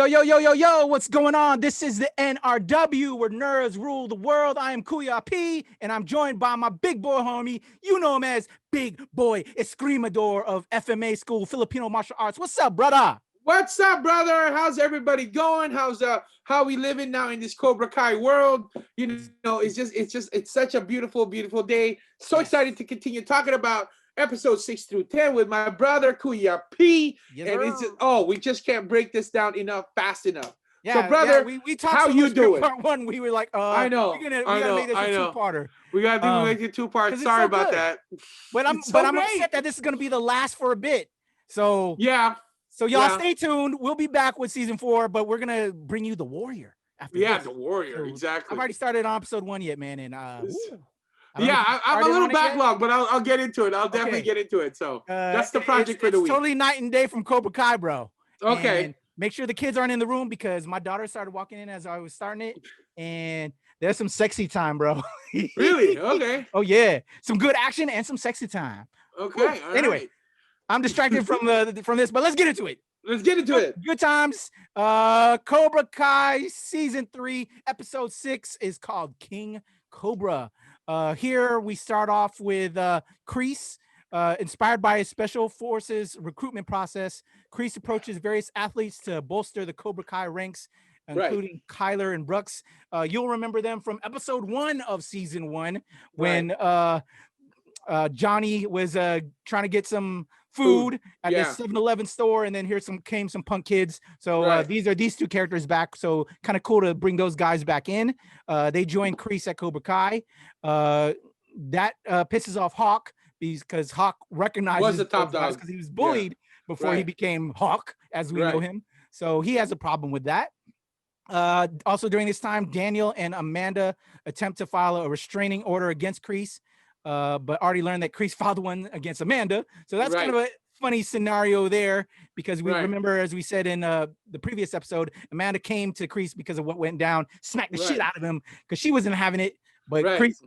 Yo, yo, yo, yo, yo, what's going on? This is the NRW, where nerds rule the world. I am Kuya P, and I'm joined by my big boy homie. You know him as BigBoy Eskrimador of FMA School, Filipino Martial Arts. What's up, brother? What's up, brother? How's everybody going? How we living now in this Cobra Kai world? It's such a beautiful day. So excited to continue talking about episode 6-10 with my brother Kuya P. Yes, and sir. it's just, we just can't break this down fast enough. Yeah, so, brother, we talked how so you much doing? Part one, we were like, I know, we gotta make this a two-parter. We gotta make it 2 parts. Sorry about that. But I'm upset that this is gonna be the last for a bit. So yeah. So y'all stay tuned. We'll be back with season 4, but we're gonna bring you the Warrior after this. The Warrior, so exactly. I've already started on episode 1 yet, man, and I'm a little backlogged, but I'll get into it. I'll definitely get into it. So that's the project for the week. It's totally night and day from Cobra Kai, bro. Okay. And make sure the kids aren't in the room because my daughter started walking in as I was starting it, and there's some sexy time, bro. Really? Okay. Oh yeah, some good action and some sexy time. Okay. Anyway. I'm distracted from this, but let's get into it. Let's get into it. Good times. Cobra Kai season 3, episode 6 is called King Cobra. Here we start off with Kreese. Inspired by his special forces recruitment process, Kreese approaches various athletes to bolster the Cobra Kai ranks, including Kyler and Brooks. You'll remember them from episode 1 of season 1 when Johnny was trying to get some food at this 7-Eleven store, and then here came some punk kids. So these are these 2 characters back. So kind of cool to bring those guys back in. They joined Kreese at Cobra Kai. That pisses off Hawk because Hawk recognizes the top dog because he was bullied before he became Hawk, as we know him. So he has a problem with that. Also during this time, Daniel and Amanda attempt to file a restraining order against Kreese. But already learned that Kreese filed one against Amanda. So that's kind of a funny scenario there because we remember, as we said in the previous episode, Amanda came to Kreese because of what went down, smacked the shit out of him because she wasn't having it. But Kreese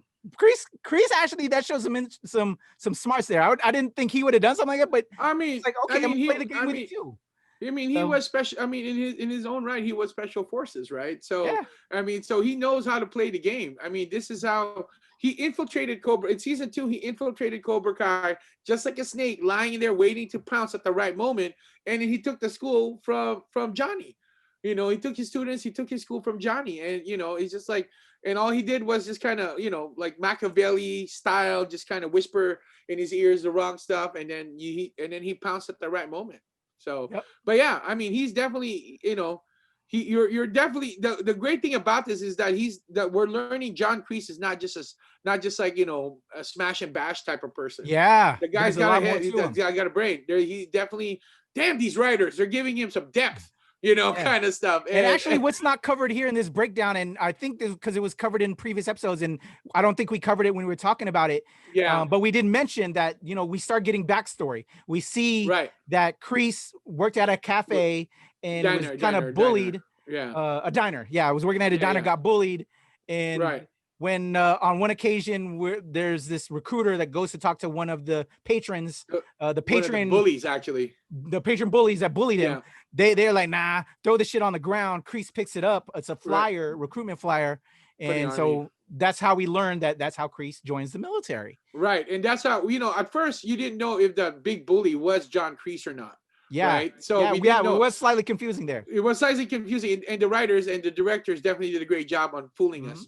actually, that shows some smarts there. I didn't think he would have done something like that, but I mean, it's like, okay, I'm gonna play the game with you. I mean, he was special. I mean, in his own right, he was special forces, right? So, I mean, so he knows how to play the game. I mean, this is how he infiltrated Cobra. In season 2, he infiltrated Cobra Kai just like a snake, lying in there waiting to pounce at the right moment. And he took the school from Johnny. You know, he took his students, he took his school from Johnny. And, you know, he's just like, and all he did was just kind of, you know, like Machiavelli style, just kind of whisper in his ears the wrong stuff. And then he pounced at the right moment. So, but yeah, I mean, he's definitely, you know, you're definitely the great thing about this is that we're learning John Kreese is not just like, you know, a smash and bash type of person. Yeah, the guy's got a head. He's got a brain. He definitely, damn, these writers, they're giving him some depth. You know, kind of stuff. And actually, what's not covered here in this breakdown, and I think because it was covered in previous episodes, and I don't think we covered it when we were talking about it. Yeah. But we did mention that, you know, we start getting backstory. We see that Kreese worked at a cafe and was kind of bullied. A diner. Yeah, I was working at a diner, got bullied. And when on one occasion there's this recruiter that goes to talk to one of the patrons, the patron bullies, actually. The patron bullies that bullied him. They're like, nah, throw the shit on the ground. Kreese picks it up. It's a flyer, recruitment flyer. And so that's how we learned that's how Kreese joins the military. Right. And that's how, you know, at first you didn't know if the big bully was John Kreese or not. Yeah. Right. So it was slightly confusing there. It was slightly confusing. And the writers and the directors definitely did a great job on fooling us.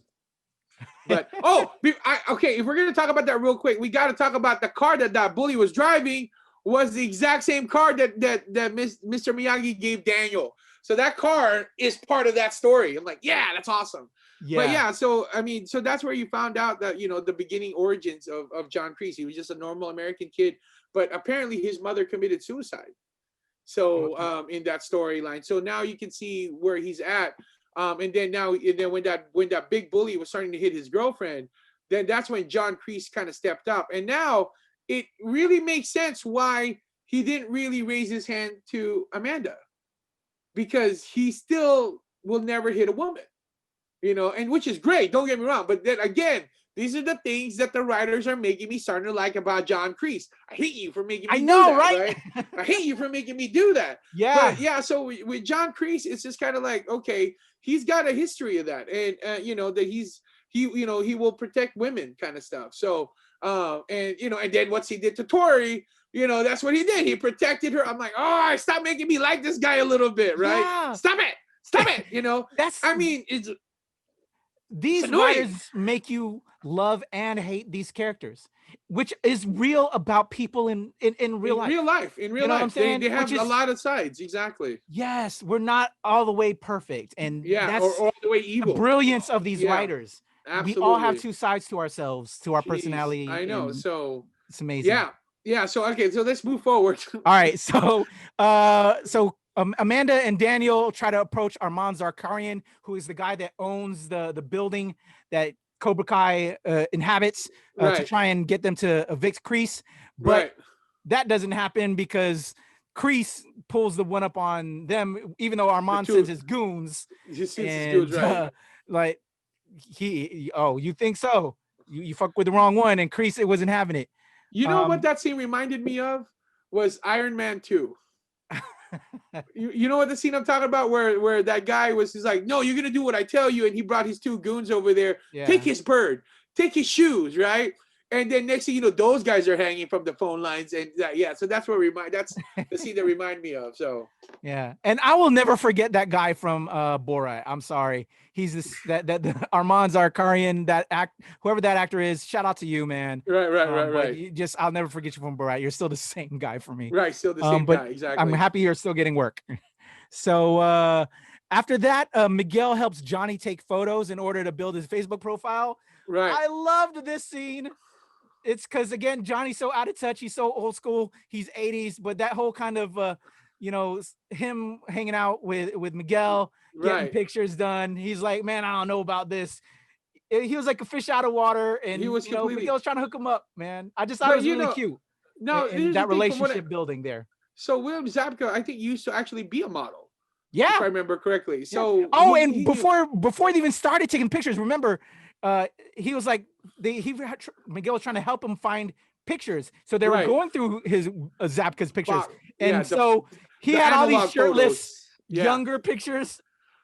But okay, if we're gonna talk about that real quick, we got to talk about the car that bully was driving was the exact same car that Mr. Miyagi gave Daniel. So that car is part of that story. I'm like, yeah, that's awesome. Yeah. But yeah, so I mean, so that's where you found out that, you know, the beginning origins of John Kreese. He was just a normal American kid, but apparently his mother committed suicide. So in that storyline, so now you can see where he's at. And then when that big bully was starting to hit his girlfriend, then that's when John Kreese kind of stepped up. And now it really makes sense why he didn't really raise his hand to Amanda, because he still will never hit a woman, you know, and which is great. Don't get me wrong. But then again, These are the things that the writers are making me starting to like about John Kreese. I hate you for making me I do know, that, right? I hate you for making me do that. Yeah. But yeah, so with John Kreese, it's just kind of like, okay, he's got a history of that, and that he will protect women, kind of stuff. So and and then what he did to Tori, that's what he did. He protected her. I'm like, oh, stop making me like this guy a little bit, right? Yeah. Stop it. Stop it. That's I mean, it's these annoying. writers make you love and hate these characters, which is real about people in real In life. real life, You know what I'm they saying? Which have a is, lot of sides. Exactly. yes, we're not all the way perfect. And Yeah, or that's all the way the evil. brilliance of these Yeah, writers. We all have absolutely. two sides to ourselves, to our Jeez, personality, I know. and So it's amazing. yeah, yeah. So okay, so let's move forward. All right, Amanda and Daniel try to approach Armand Zarkarian, who is the guy that owns the building that Cobra Kai inhabits, to Right, try and get them to evict Kreese, but right. that doesn't happen because Kreese pulls the one up on them, even though The Armand sends two, his goons, just his dudes, and right? like you think so? You fuck with the wrong one, and Kreese it wasn't having it. You know what Um, that scene reminded me of was Iron Man 2. You know what the scene I'm talking about, where that guy he's like, no, you're gonna do what I tell you, and he brought his two goons over there. Take yeah. his bird, take his shoes, right? And then next thing you know, those guys are hanging from the phone lines, and yeah, so that's that's the scene that remind me of. So Yeah, and I will never forget that guy from Borat. I'm sorry, he's this that Armand Zarkarian, that whoever that actor is. Shout out to you, man. But right, you just I'll never forget you from Borat. You're still the same guy for me. right. Still the same But guy, I'm exactly. happy you're still getting work. So after that, Miguel helps Johnny take photos in order to build his Facebook profile. Right. I loved this scene. It's because again, Johnny's so out of touch. He's so old school. He's 80s, but that whole kind of him hanging out with Miguel, getting Right. pictures done. He's like, man, I don't know about this. He was like a fish out of water, He and was completely. Miguel's trying to hook him up, man. I just thought it But was really cute, now and here's the that thing. From what relationship building there. so William Zabka, I think used to actually be a model, if I Yeah. remember correctly. Yeah. So Oh, and he knew. before they even started taking pictures, remember, he was like Miguel was trying to help him find pictures. So they were Right. going through his Zapka's pictures, Yeah, and so he the had all these analog shirtless photos. Yeah, younger pictures.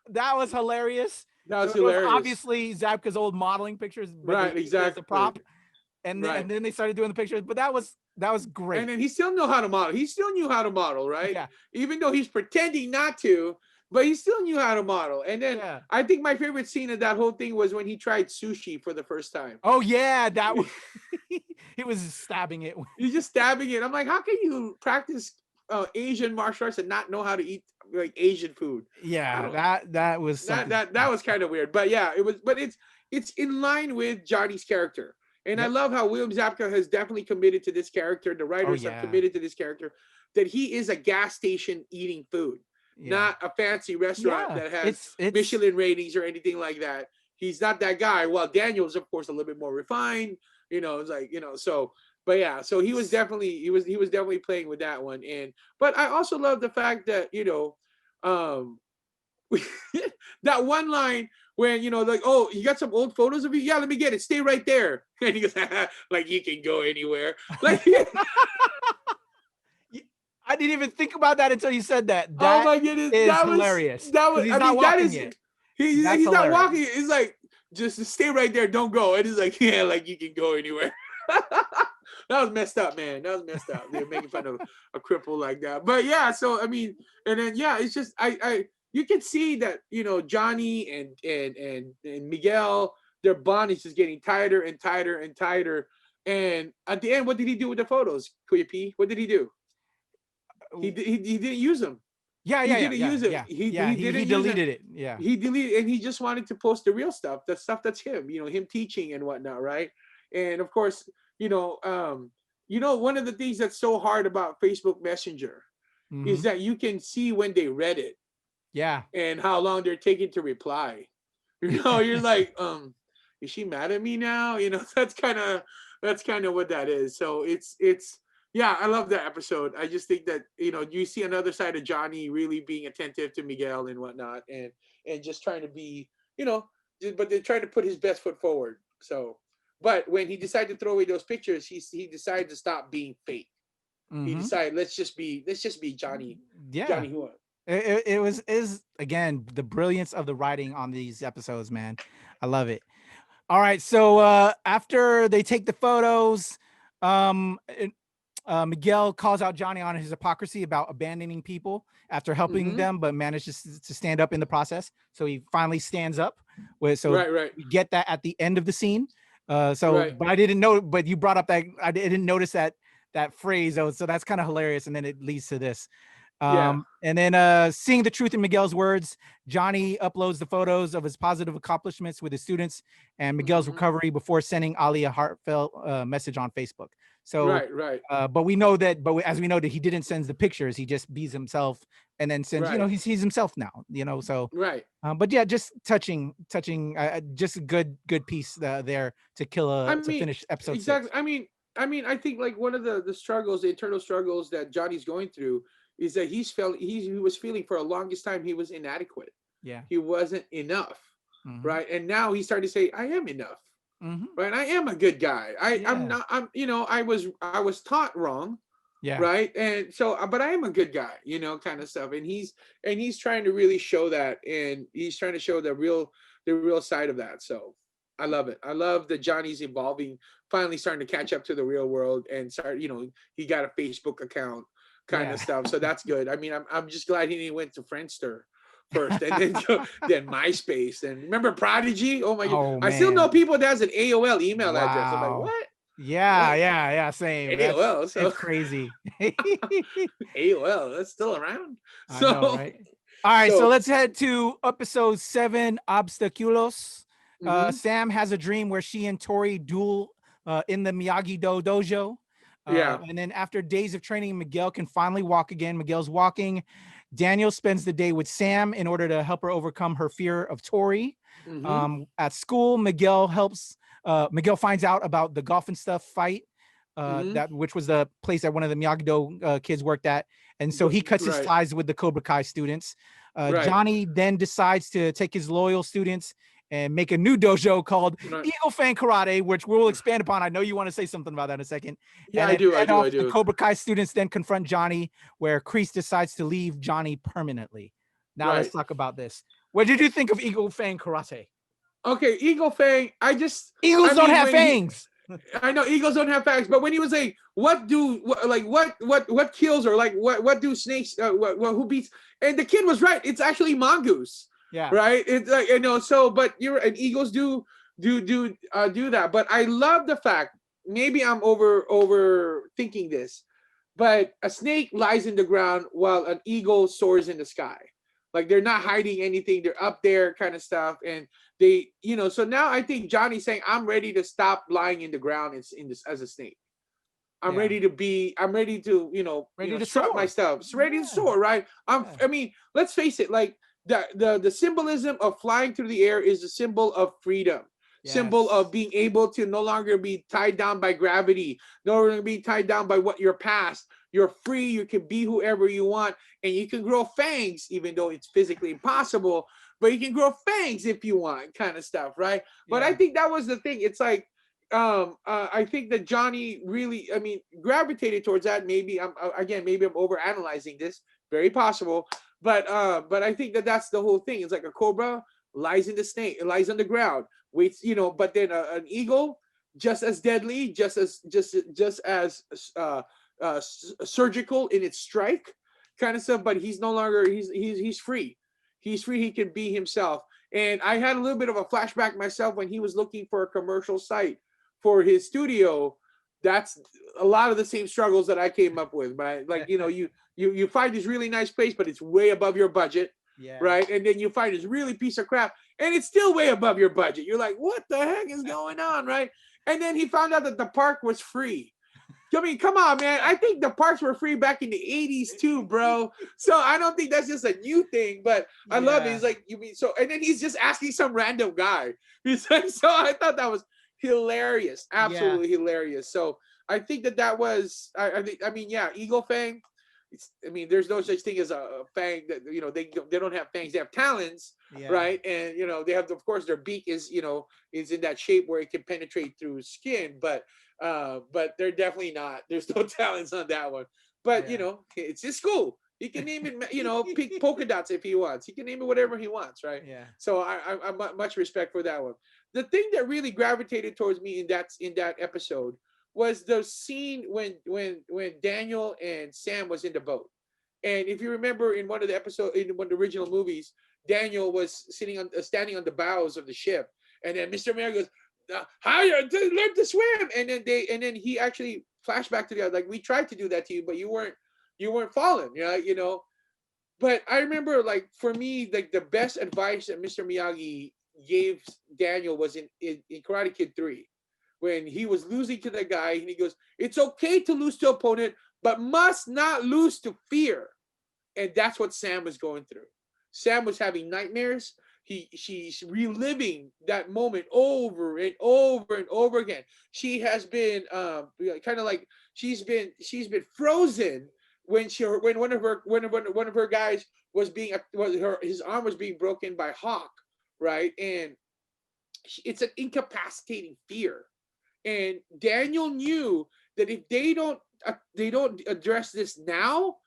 That was hilarious. that So was it was hilarious. obviously Zapka's old modeling pictures, but they Right, used it as a exactly. prop, and Right. then they started doing the pictures. But that was And great. then he still knew how to model. He still knew how to model, right? Yeah, Even though he's pretending not to, but he still knew how to model. And then yeah. I think my favorite scene of that whole thing was when he tried sushi for the first time. Oh yeah, that was he was stabbing it. He's just stabbing it. I'm like, how can you practice Asian martial arts and not know how to eat like Asian food? I Yeah, don't. that was something. That was kind of weird, but yeah, it was. But it's in line with Johnny's character, and I Yep. love how William Zabka has definitely committed to this character. The Oh writers have yeah. committed to this character, that he is a gas station eating food, Yeah. not a fancy restaurant Yeah. that has It's Michelin ratings or anything like that. He's not that guy. Well, Daniel's of course a little bit more refined. It's like so. But yeah, so he was definitely playing with that one, and but I also love the fact that um that one line when like, oh, you got some old photos of you? Yeah, let me get it. Stay right there. And he goes, like you can go anywhere. Like, I didn't even think about that until you said that. oh That my goodness, is that hilarious. was. He's I not mean, that walking is yet. That's he's not hilarious. walking. It's like just stay right there. Don't go. And he's like, yeah, like you can go anywhere. That was messed up, man. That was messed up. They're making fun of a cripple like that. But yeah, so I mean, and then yeah, it's just I you can see that Johnny and Miguel, their bond is just getting tighter and tighter and tighter. And at the end, what did he do with the photos, Kuya P? What did he do? He didn't use them. He didn't use it. He He didn't use it. deleted it. Yeah. He deleted, and he just wanted to post the real stuff, the stuff that's him, him teaching and whatnot, right? And of course, one of the things that's so hard about Facebook Messenger is Mhm. that you can see when they read it Yeah. and how long they're taking to reply. You're like, is she mad at me now? That's kind of what that is. So it's yeah, I love that episode. I just think that you see another side of Johnny really being attentive to Miguel and whatnot, and just trying to be, but they're trying to put his best foot forward. So But when he decided to throw away those pictures, he decided to stop being fake. He decided, let's just be Johnny. Yeah. Johnny who. It was is again the brilliance of the writing on these episodes, man. I love it. All right, so after they take the photos, Miguel calls out Johnny on his hypocrisy about abandoning people after helping them, but manages to stand up in the process. So he finally stands up. Right. We get that at the end of the scene. But I didn't know. But you brought up that I didn't notice that phrase. So that's kind of hilarious. And then it leads to this. And then seeing the truth in Miguel's words, Johnny uploads the photos of his positive accomplishments with his students and Miguel's recovery before sending Ali a heartfelt message on Facebook. So, right. But we know that, as we know that he didn't send the pictures, he just bees himself and then sends, he's himself now, so. Right. But yeah, just touching, just a good piece there to to finish episode 6. I mean, I think like one of the struggles, the internal struggles that Johnny's going through is that he was feeling for the longest time he was inadequate. Yeah. He wasn't enough. Right. And now he's starting to say, I am enough. Right. I am a good guy. I'm not, I was taught wrong. Yeah. Right. And so, but I am a good guy, kind of stuff. And he's trying to really show that. And he's trying to show the real side of that. So I love it. I love that Johnny's evolving, finally starting to catch up to the real world and start, he got a Facebook account kind of stuff. So that's good. I mean, I'm just glad he didn't went to Friendster first and then MySpace. And remember Prodigy? Oh my God. I still know people that has an AOL email address. I'm like, what? Yeah, same. AOL. It's crazy. AOL, that's still around. So, I know, right? All right, so let's head to episode 7, Obstaculos. Sam has a dream where she and Tori duel in the Miyagi-Do dojo. And then after days of training, Miguel can finally walk again. Miguel's walking. Daniel spends the day with Sam in order to help her overcome her fear of Tori. At school, Miguel finds out about the Golf and Stuff fight, which was the place that one of the Miyagi-Do kids worked at. And so he cuts his ties with the Cobra Kai students. Johnny then decides to take his loyal students and make a new dojo called Eagle Fang Karate, which we'll expand upon. I know you want to say something about that in a second. Yeah, I do. The Cobra Kai students then confront Johnny, where Kreese decides to leave Johnny permanently. Now let's talk about this. What did you think of Eagle Fang Karate? Okay, Eagle Fang. Eagles don't have fangs. I know eagles don't have fangs, but when he was like, what kills, or like what do snakes? Who beats? And the kid was right. It's actually mongoose. Yeah. Right. It's like, so, but eagles do that. But I love the fact, maybe I'm overthinking this, but a snake lies in the ground while an eagle soars in the sky. Like they're not hiding anything. They're up there kind of stuff. And they, so now I think Johnny's saying, I'm ready to stop lying in the ground as a snake. I'm ready to, strut my stuff. It's ready to soar. Right. I mean, let's face it. Like, the symbolism of flying through the air is a symbol of freedom, symbol of being able to no longer be tied down by gravity, no longer be tied down by what your past. You're free. You can be whoever you want, and you can grow fangs, even though it's physically impossible. But you can grow fangs if you want, kind of stuff, right? But I think that was the thing. It's like, I think that Johnny really, gravitated towards that. Maybe I'm overanalyzing this. Very possible. But I think that that's the whole thing. It's like a cobra lies in the snake, it lies on the ground, waits, but then an eagle, just as deadly, just as surgical in its strike, kind of stuff. But he's no longer, he's free. He's free. He can be himself. And I had a little bit of a flashback myself when he was looking for a commercial site for his studio. That's a lot of the same struggles that I came up with. But like, you find this really nice place, but it's way above your budget. Yeah. Right. And then you find this really piece of crap and it's still way above your budget. You're like, what the heck is going on? Right. And then he found out that the park was free. I mean, come on, man. I think the parks were free back in the 80s too, bro. So I don't think that's just a new thing, but I love it. He's like, you mean so, and then he's just asking some random guy. He's like, so I thought that was hilarious. Absolutely hilarious. So I think that was, Eagle Fang. There's no such thing as a fang that, they don't have fangs. They have talons, Yeah. right? And they have, of course, their beak is in that shape where it can penetrate through skin, but they're definitely not. There's no talents on that one. But Yeah. it's his school. He can name it, pink polka dots if he wants. He can name it whatever he wants, right? Yeah. So I much respect for that one. The thing that really gravitated towards me in that episode was the scene when Daniel and Sam was in the boat. And if you remember in one of the episode in one of the original movies, Daniel was standing on the bows of the ship, and then Mr. Mayor goes, "How you learn to swim?" And then he actually flashed back to the other, like, we tried to do that to you, but you weren't falling, But I remember, like, for me, like, the best advice that Mr. Miyagi gave Daniel was in Karate Kid 3, when he was losing to the guy, and he goes, "It's okay to lose to opponent, but must not lose to fear." And that's what Sam was going through. Sam was having nightmares. She's reliving that moment over and over and over again. She has been kind of like she's been frozen when one of her guys his arm was being broken by Hawk, right? And it's an incapacitating fear. And Daniel knew that if they don't address this now,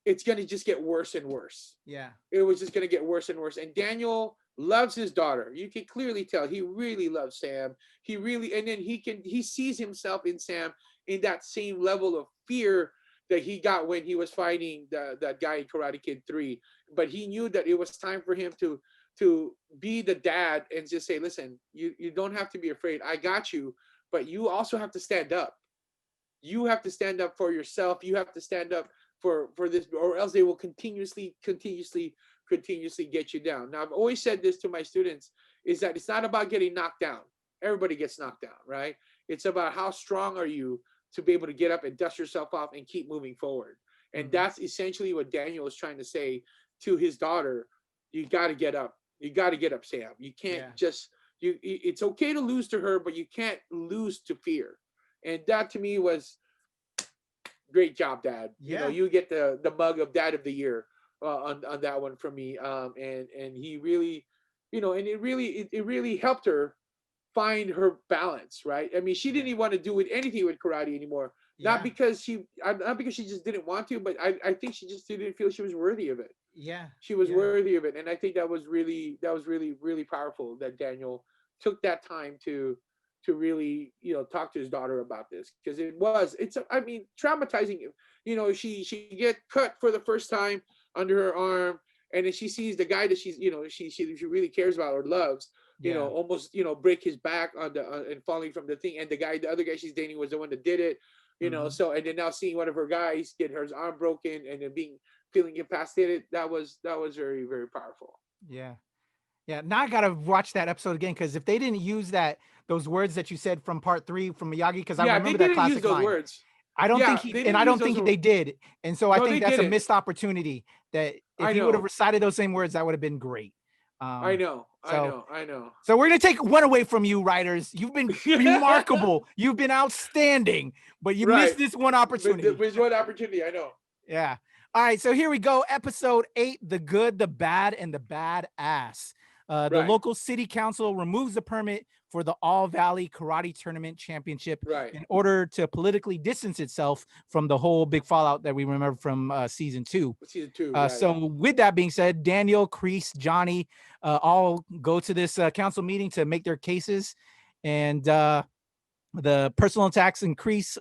it's going to just get worse and worse. Yeah. It was just going to get worse and worse. And Daniel loves his daughter. You can clearly tell he really loves Sam. And then he sees himself in Sam in that same level of fear that he got when he was fighting that guy in Karate Kid 3. But he knew that it was time for him to be the dad and just say, "Listen, you don't have to be afraid. I got you, but you also have to stand up. You have to stand up for yourself. You have to stand up for this, or else they will continuously get you down." Now, I've always said this to my students, is that it's not about getting knocked down. Everybody gets knocked down, right? It's about how strong are you to be able to get up and dust yourself off and keep moving forward. And that's essentially what Daniel is trying to say to his daughter. You got to get up. You got to get up, Sam. You can't just it's okay to lose to her, but you can't lose to fear. And that to me was great job, Dad. Yeah. You get the mug of Dad of the Year on that one from me. And he really, and it really helped her find her balance, right? I mean, she didn't even want to do anything with karate anymore. Not because she just didn't want to, but I think she just didn't feel she was worthy of it. Yeah. She was worthy of it, and I think that was really really powerful that Daniel took that time to talk to his daughter about this, because I mean, traumatizing. She get cut for the first time under her arm, and then she sees the guy that she really cares about or loves, almost break his back and falling from the thing, and the other guy she's dating was the one that did it. So, and then now seeing one of her guys get her arm broken and then feeling incapacitated, that was very, very powerful. Yeah. Yeah. Now I gotta watch that episode again, because if they didn't use those words that you said from part 3 from Miyagi, because I remember that classic use those line. words. I don't think they did. And so I think that's a missed opportunity, that if he would have recited those same words, that would have been great. I know. So we're gonna take one away from you, writers. You've been remarkable. You've been outstanding, but you missed this one opportunity. There's one opportunity, I know. Yeah. All right, so here we go. Episode 8, The Good, the Bad, and the Badass. The local city council removes the permit for the All Valley Karate Tournament Championship in order to politically distance itself from the whole big fallout that we remember from season 2. So with that being said, Daniel, Kreese, Johnny all go to this council meeting to make their cases. And the personal attacks increase.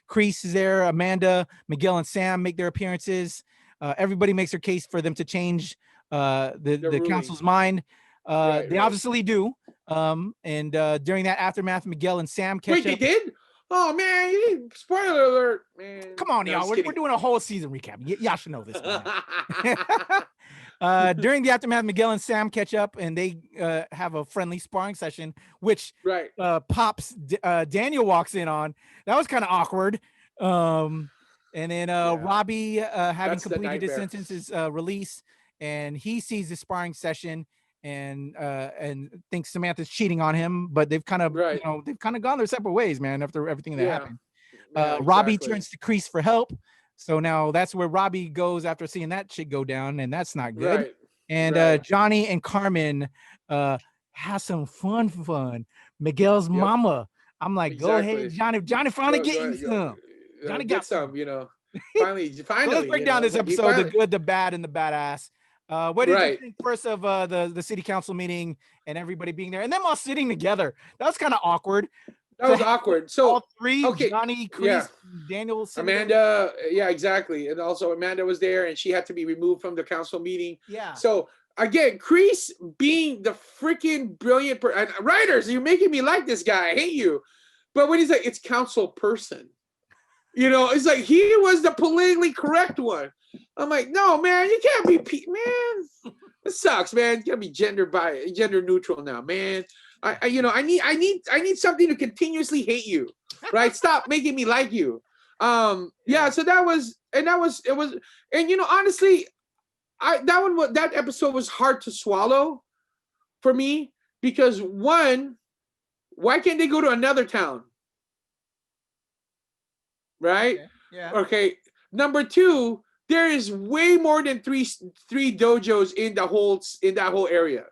Kreese is there. Amanda, Miguel, and Sam make their appearances. Everybody makes their case for them to change the council's mind. They obviously do. And during that aftermath, Miguel and Sam catch up. Wait, they did? Oh man! Spoiler alert, man! Come on, y'all. We're doing a whole season recap. Y'all should know this. During the aftermath, Miguel and Sam catch up, and they have a friendly sparring session, which Pops Daniel walks in on. That was kind of awkward. And then Robbie, having completed his sentence, is released, and he sees the sparring session and thinks Samantha's cheating on him, but they've kind of they've kind of gone their separate ways, man, after everything that happened. Robbie turns to Kreese for help. So now that's where Robbie goes after seeing that shit go down, and that's not good. And Johnny and Carmen have some fun. Miguel's mama. I'm like, go ahead, Johnny. Johnny finally get you some. Johnny get got some. Finally. So let's break down this episode: the good, the bad, and the badass. What did you think first of the city council meeting and everybody being there, and them all sitting together? That was kind of awkward. That was awkward. So all three, Johnny, Chris, Daniel, Amanda, exactly, and also Amanda was there, and she had to be removed from the council meeting. Yeah. So again, Chris being the freaking brilliant writers, you're making me like this guy. I hate you. But when he's like, it's council person, it's like he was the politically correct one. I'm like, no, man, you can't be man. This sucks, man. You gotta be gender neutral now, man. I need something to continuously hate you, right? Stop making me like you. So that was, and honestly, that episode was hard to swallow for me because one, why can't they go to another town? Right? Okay. Number two, there is way more than three dojos in that whole area,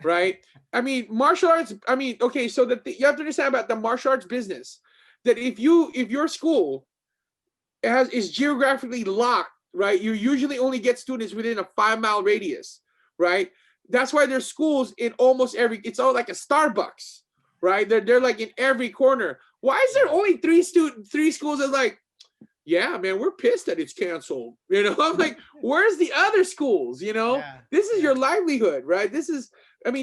right? I mean, martial arts. I mean, okay, so you have to understand about the martial arts business. That if your school is geographically locked, right? You usually only get students within a 5-mile radius, right? That's why there's schools in almost every. It's all like a Starbucks, right? They're like in every corner. Why is there only three schools that's like, yeah, man, we're pissed that it's canceled. I'm like, where's the other schools? This is your livelihood, right?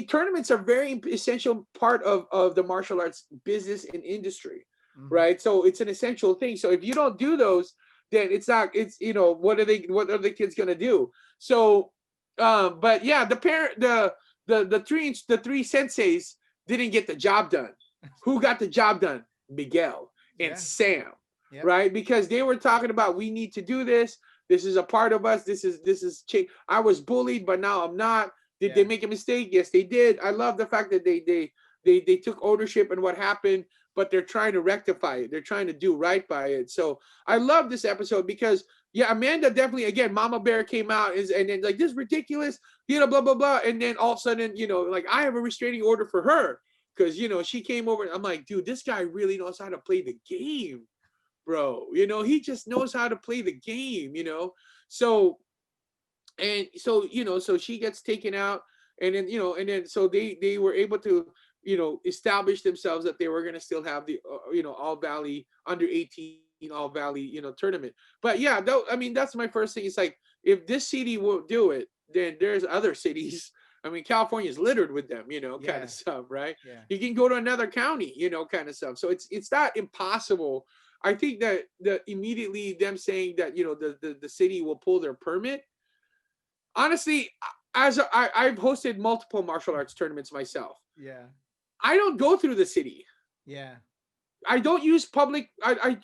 Tournaments are very essential part of the martial arts business and industry, right? So it's an essential thing. So if you don't do those, then what are the kids gonna do? So, but yeah, the three senseis didn't get the job done. Who got the job done? Miguel and Sam. Yep. Right, because they were talking about we need to do this. This is a part of us. This is change. I was bullied, but now I'm not. Did they make a mistake? Yes, they did. I love the fact that they took ownership in what happened, but they're trying to rectify it. They're trying to do right by it. So I love this episode because Amanda definitely, again, Mama Bear came out and then like, this is ridiculous, blah blah blah, and then all of a sudden, like I have a restraining order for her because she came over. I'm like, dude, this guy really knows how to play the game. Bro, he just knows how to play the game, so she gets taken out, and then so they were able to establish themselves that they were going to still have the All Valley under 18 All Valley tournament. But that's my first thing. It's like, if this city won't do it, then there's other cities. California is littered with them, kind of stuff, right? You can go to another county, kind of stuff. So it's not impossible. I think that immediately them saying that the city will pull their permit. Honestly, I've hosted multiple martial arts tournaments myself. Yeah, I don't go through the city. Yeah, I don't use public. I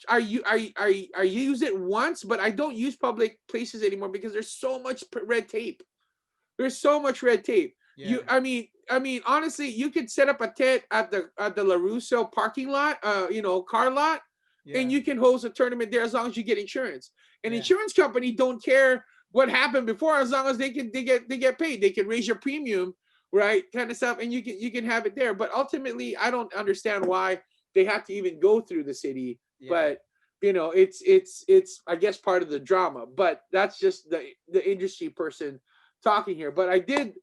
use it once, but I don't use public places anymore because there's so much red tape. There's so much red tape. Yeah. Honestly, you could set up a tent at the LaRusso parking lot, car lot. Yeah. And you can host a tournament there as long as you get insurance. And insurance company don't care what happened before as long as they get paid. They can raise your premium, right? Kind of stuff, and you can have it there. But ultimately, I don't understand why they have to even go through the city. Yeah. But it's I guess part of the drama. But that's just the industry person talking here. But I did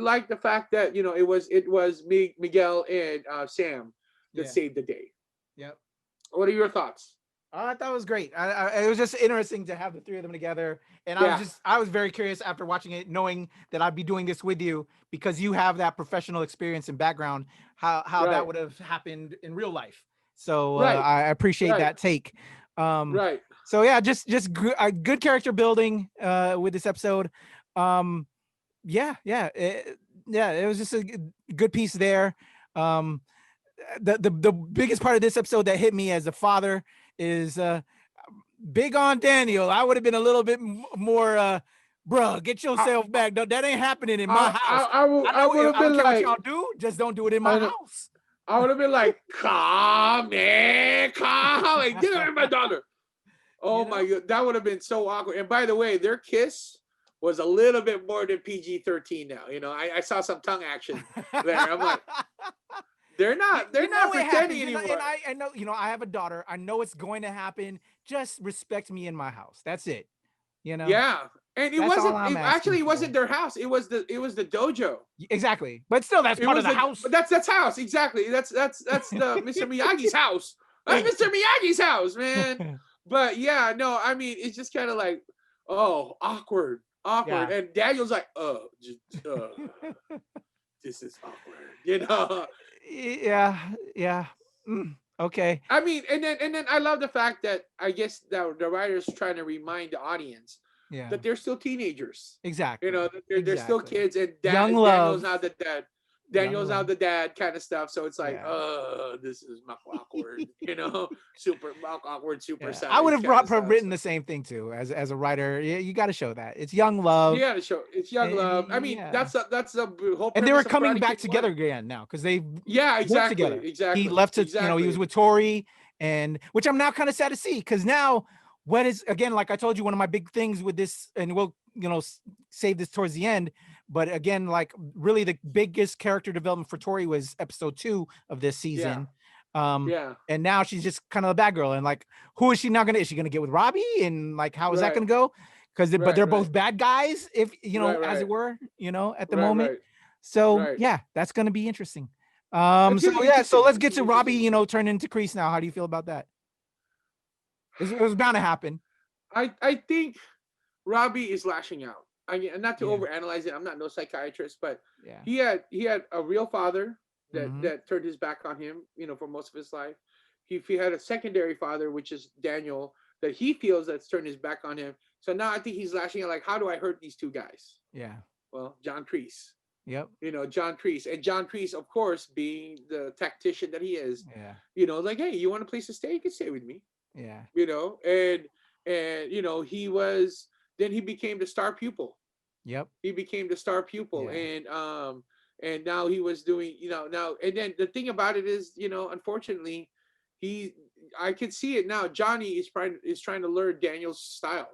like the fact that it was Miguel and Sam that saved the day. Yep. What are your thoughts? I thought it was great. It was just interesting to have the three of them together. And I was very curious after watching it, knowing that I'd be doing this with you because you have that professional experience and background, how that would have happened in real life. So I appreciate that take. Right. So yeah, just good character building with this episode. It was just a good piece there. The biggest part of this episode that hit me as a father is big on Daniel. I would have been a little bit more bruh, get yourself back. No, that ain't happening in my house. I would have been like, what y'all do, just don't do it in my house. I would have been like, calm, man, calm, like, get away my daughter. Oh my God, that would have been so awkward. And by the way, their kiss was a little bit more than PG-13 now. You know, I saw some tongue action there. I'm like, they're not pretending anymore. And I know, I have a daughter. I know it's going to happen. Just respect me in my house. That's it. Yeah. And it That's all wasn't I'm actually asking it wasn't for. their house. It was the dojo. Exactly. But still, that's part of the house. But that's house. Exactly. That's the Mr. Miyagi's house. That's Mr. Miyagi's house, man. But yeah, no, I mean, it's just kind of like, oh, awkward. Yeah. And Daniel's like, this is awkward, you know. Yeah. Okay. I mean, and then I love the fact that I guess the writers trying to remind the audience that they're still teenagers. Exactly. You know, they're still kids, and Young love. Daniel's not the dad. Daniel's now the dad kind of stuff. So it's like, this is awkward, you know, super awkward, super sad. I would have written the same thing too as a writer. Yeah, you got to show that it's young love. You got to show it's young love. I mean, that's the whole. And they were coming back together again now because they exactly together. Exactly. He left to he was with Tori, and which I'm now kind of sad to see because now what is again like I told you one of my big things with this, and we'll save this towards the end. But again, like really the biggest character development for Tori was episode 2 of this season. And now she's just kind of a bad girl. And like, who is she now is she gonna get with Robbie? And like, how is that gonna go? Because but they're both bad guys, if as it were, at the moment. So yeah, that's gonna be interesting. So let's get to Robbie, turn into Kreese now. How do you feel about that? It was bound to happen. I think Robbie is lashing out. I mean, not to overanalyze it. I'm not no psychiatrist, but he had a real father that turned his back on him, for most of his life. He had a secondary father, which is Daniel, that he feels that's turned his back on him. So now I think he's lashing out like, how do I hurt these two guys? Yeah. Well, John Kreese. Yep. John Kreese. And John Kreese, of course, being the tactician that he is, like, hey, you want a place to stay? You can stay with me. Yeah. And then he became the star pupil. Yep. He became the star pupil. And now he was doing, and then the thing about it is, unfortunately, I can see it now. Johnny is trying to learn Daniel's style.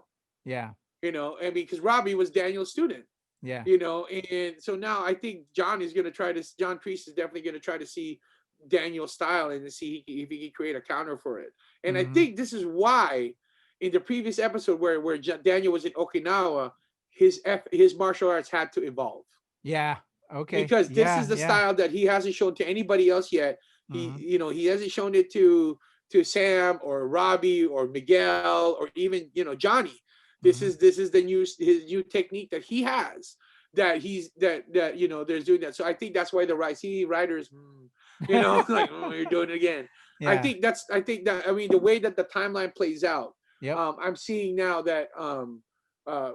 Yeah. Because Robbie was Daniel's student. Yeah. And so now I think John Kreese is definitely going to try to see Daniel's style and to see if he can create a counter for it. And I think this is why in the previous episode where Daniel was in Okinawa, his martial arts had to evolve. Yeah. Okay. Because this is the style that he hasn't shown to anybody else yet. He hasn't shown it to Sam or Robbie or Miguel or even Johnny. This is his new technique that he has that there's doing that. So I think that's why the writers like, oh, you're doing it again. Yeah. I think that the way that the timeline plays out. Yeah. I'm seeing now that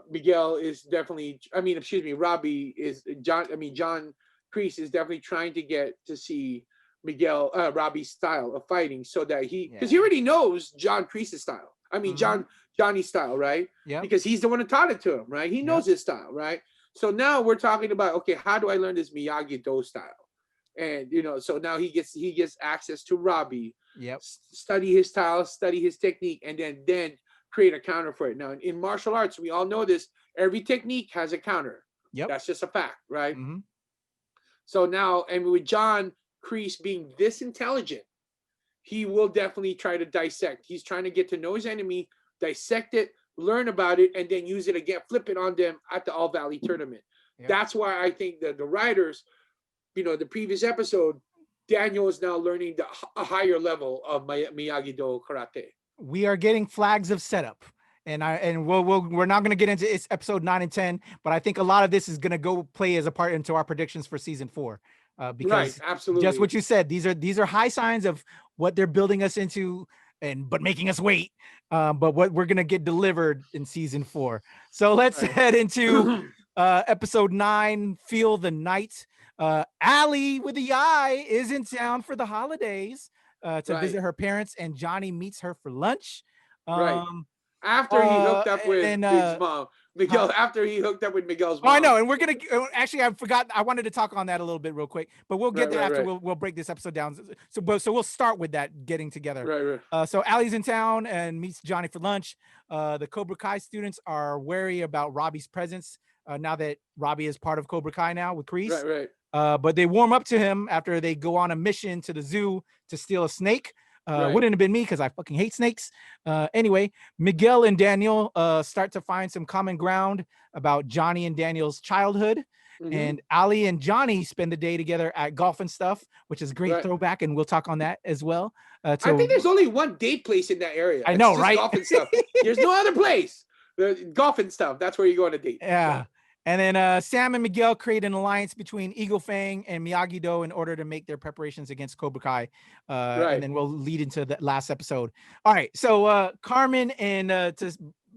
Miguel is definitely, Robbie is John Kreese is definitely trying to get to see Robbie's style of fighting so that because he already knows John Kreese's style. Johnny's style, right? Yeah. Because he's the one who taught it to him, right? He knows his style, right? So now we're talking about, okay, how do I learn this Miyagi-Do style? And so now he gets access to Robbie. Yep. Study his style, study his technique, and then create a counter for it. Now, in martial arts, we all know this. Every technique has a counter. Yep. That's just a fact, right? Mm-hmm. So now, and with John Kreese being this intelligent, he will definitely try to dissect. He's trying to get to know his enemy, dissect it, learn about it, and then use it again, flip it on them at the All Valley tournament. Yep. That's why I think that the writers, the previous episode, Daniel is now learning a higher level of Miyagi-Do karate. We are getting flags of setup, and we're not going to get into it's episode 9 and 10, but I think a lot of this is going to go play as a part into our predictions for season 4. Because absolutely, just what you said, these are high signs of what they're building us into, but making us wait. But what we're gonna get delivered in season 4. So let's head into episode 9. Feel the Night. Allie with the eye is in town for the holidays to visit her parents, and Johnny meets her for lunch. After he hooked up with his mom, Miguel after he hooked up with Miguel's mom. Oh, I know, and we're gonna actually. I forgot. I wanted to talk on that a little bit real quick, but we'll get there after. We'll break this episode down. So we'll start with that getting together. Right. So Allie's in town and meets Johnny for lunch. The Cobra Kai students are wary about Robbie's presence now that Robbie is part of Cobra Kai now with Kreese. Right. But they warm up to him after they go on a mission to the zoo to steal a snake. Wouldn't have been me because I fucking hate snakes. Anyway, Miguel and Daniel start to find some common ground about Johnny and Daniel's childhood. And Ali and Johnny spend the day together at golf and stuff, which is a great throwback, and we'll talk on that as well. I think there's only one date place in that area. I know, right? Golf and stuff. There's no other place. Golf and stuff. That's where you go on a date. Yeah. And then Sam and Miguel create an alliance between Eagle Fang and Miyagi-Do in order to make their preparations against Cobra Kai. And then we'll lead into the last episode. All right. So Carmen and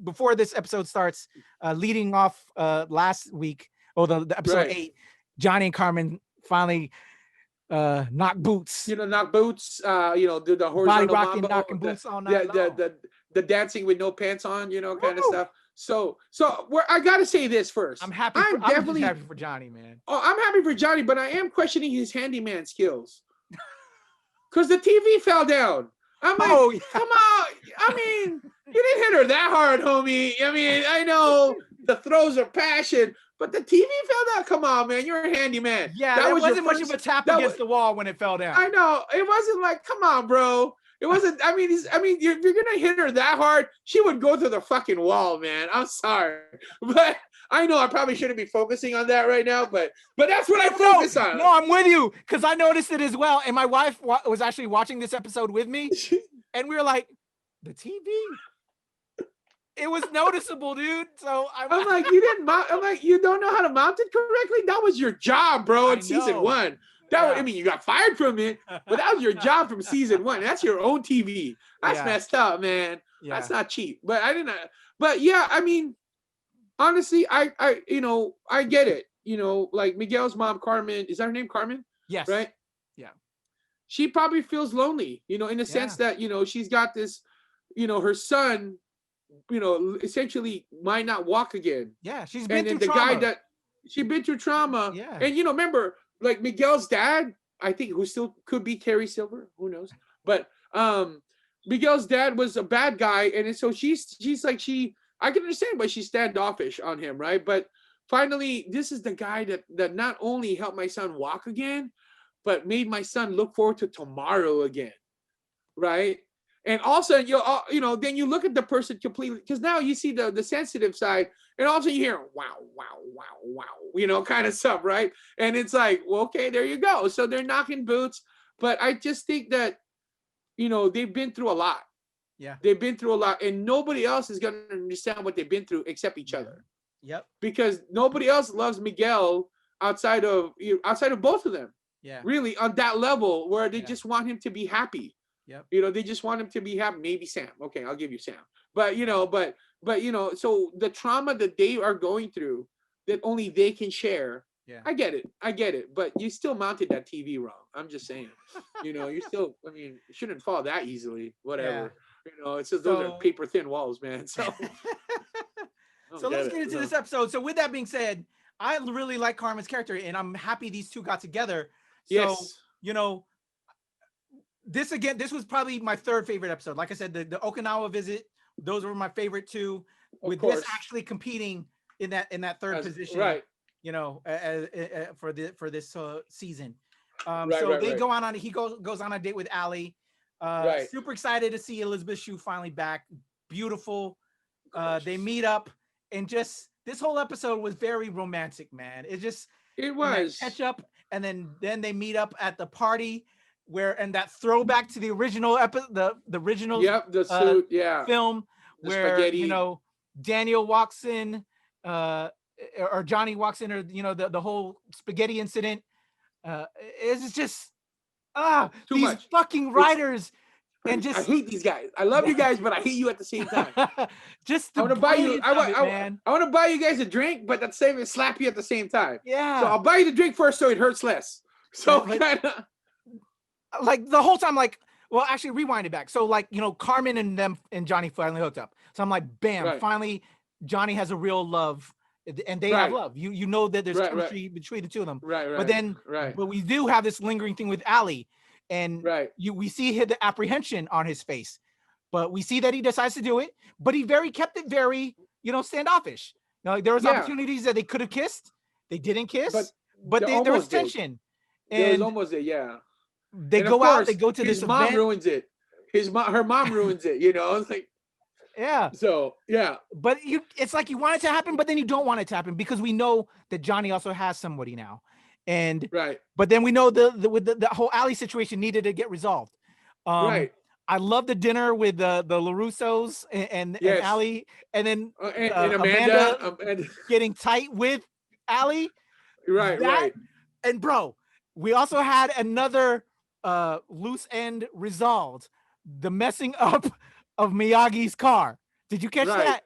before this episode starts, leading off last week, the episode 8, Johnny and Carmen finally knock boots. Knock boots. Do the horizontal body rocking, mambo, knocking boots all night long. The dancing with no pants on, kind of stuff. So I gotta say this first. I'm definitely happy for Johnny, man. Oh, I'm happy for Johnny, but I am questioning his handyman skills. Cause the TV fell down. I'm like, come on. I mean, you didn't hit her that hard, homie. I mean, I know the throws are passion, but the TV fell down. Come on, man. You're a handyman. Yeah, that wasn't much of a tap against the wall when it fell down. I know. It wasn't like, come on, bro. It wasn't. I mean, you're gonna hit her that hard. She would go through the fucking wall, man. I'm sorry, but I know I probably shouldn't be focusing on that right now. But that's what I focus on. No, I'm with you because I noticed it as well. And my wife was actually watching this episode with me, and we were like, the TV. It was noticeable, dude. So I'm like, you didn't mount. I'm like, you don't know how to mount it correctly. That was your job, bro. In season 1. I mean, you got fired from it, but that was your job from season 1. That's your own TV. That's messed up, man. Yeah. That's not cheap. But I didn't. But yeah, I mean, honestly, I get it. Like Miguel's mom, Carmen. Is that her name, Carmen? Yes. Right. Yeah. She probably feels lonely. In the sense that she's got this. Her son. Essentially might not walk again. Yeah, she's been through trauma. She's been through trauma. Yeah. And remember. Like Miguel's dad, I think, who still could be Terry Silver, who knows? But Miguel's dad was a bad guy, and so she's like I can understand why she's standoffish on him, right? But finally, this is the guy that not only helped my son walk again, but made my son look forward to tomorrow again, right? And also, then you look at the person completely, because now you see the sensitive side, and also you hear wow, kind of stuff, right? And it's like, well, okay, there you go. So they're knocking boots, but I just think that, they've been through a lot. Yeah, they've been through a lot, and nobody else is gonna understand what they've been through except each other. Yep. Because nobody else loves Miguel outside of both of them. Yeah. Really, on that level where they just want him to be happy. Yep. They just want him to be happy. Maybe Sam. Okay, I'll give you Sam. But so the trauma that they are going through that only they can share. Yeah. I get it. But you still mounted that TV wrong. I'm just saying. You still. I mean, it shouldn't fall that easily. Whatever. Yeah. It's just those are paper thin walls, man. So. So let's get into this episode. So with that being said, I really like Carmen's character, and I'm happy these two got together. So, this was probably my third favorite episode. Like I said, the Okinawa visit, those were my favorite two. With this actually competing in that third position, right? For this season. They go on. He goes on a date with Ali. Super excited to see Elizabeth Shue finally back. Beautiful. They meet up, and just this whole episode was very romantic, man. It was catch up, and then they meet up at the party. And that throwback to the original the original suit, film the where spaghetti. Daniel walks in or Johnny walks in, or the whole spaghetti incident. It's just these much. Fucking writers. And just I hate these guys. I love you guys, but I hate you at the same time. Just I want to buy you. I want to buy you guys a drink, but at the same time slap you at the same time. Yeah. So I'll buy you the drink first, so it hurts less. So kind of. Like the whole time, well, actually rewind it back. So Carmen and them and Johnny finally hooked up. So I'm like, bam, finally, Johnny has a real love, and they have Right. love. You know that there's Right. chemistry between the two of them. Right. But Right. then, Right. but we do have this lingering thing with Ali, and Right. we see the apprehension on his face, but we see that he decides to do it. But he kept it very, standoffish. Like, there was Yeah. opportunities that they could have kissed, they didn't But kiss, but they there was almost did. tension, There was and almost it. Yeah. they And of go out, they course, go to his this mom event. ruins it. Her mom ruins it. It's like, Yeah. so yeah. But it's like you want it to happen, but then you don't want it to happen because we know that Johnny also has somebody now, and Right. but then we know the whole Ali situation needed to get resolved. Right. I love the dinner with the LaRussos and Yes. Ali, and then and Amanda and getting tight with Ali. right. That, Right. and bro, we also had another loose end resolved: the messing up of Miyagi's car. Did you catch Right. that?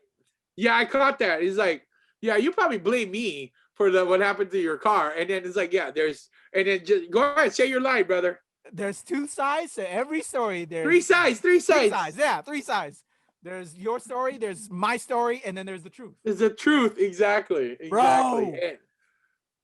Yeah, I caught that. He's like, yeah, you probably blame me for what happened to your car. And then it's like, yeah, and then just go ahead, say your lie, brother. There's two sides to every story. There's Three sides. Yeah, three sides. There's your story, there's my story, and then there's the truth. There's the truth. Exactly. Bro, And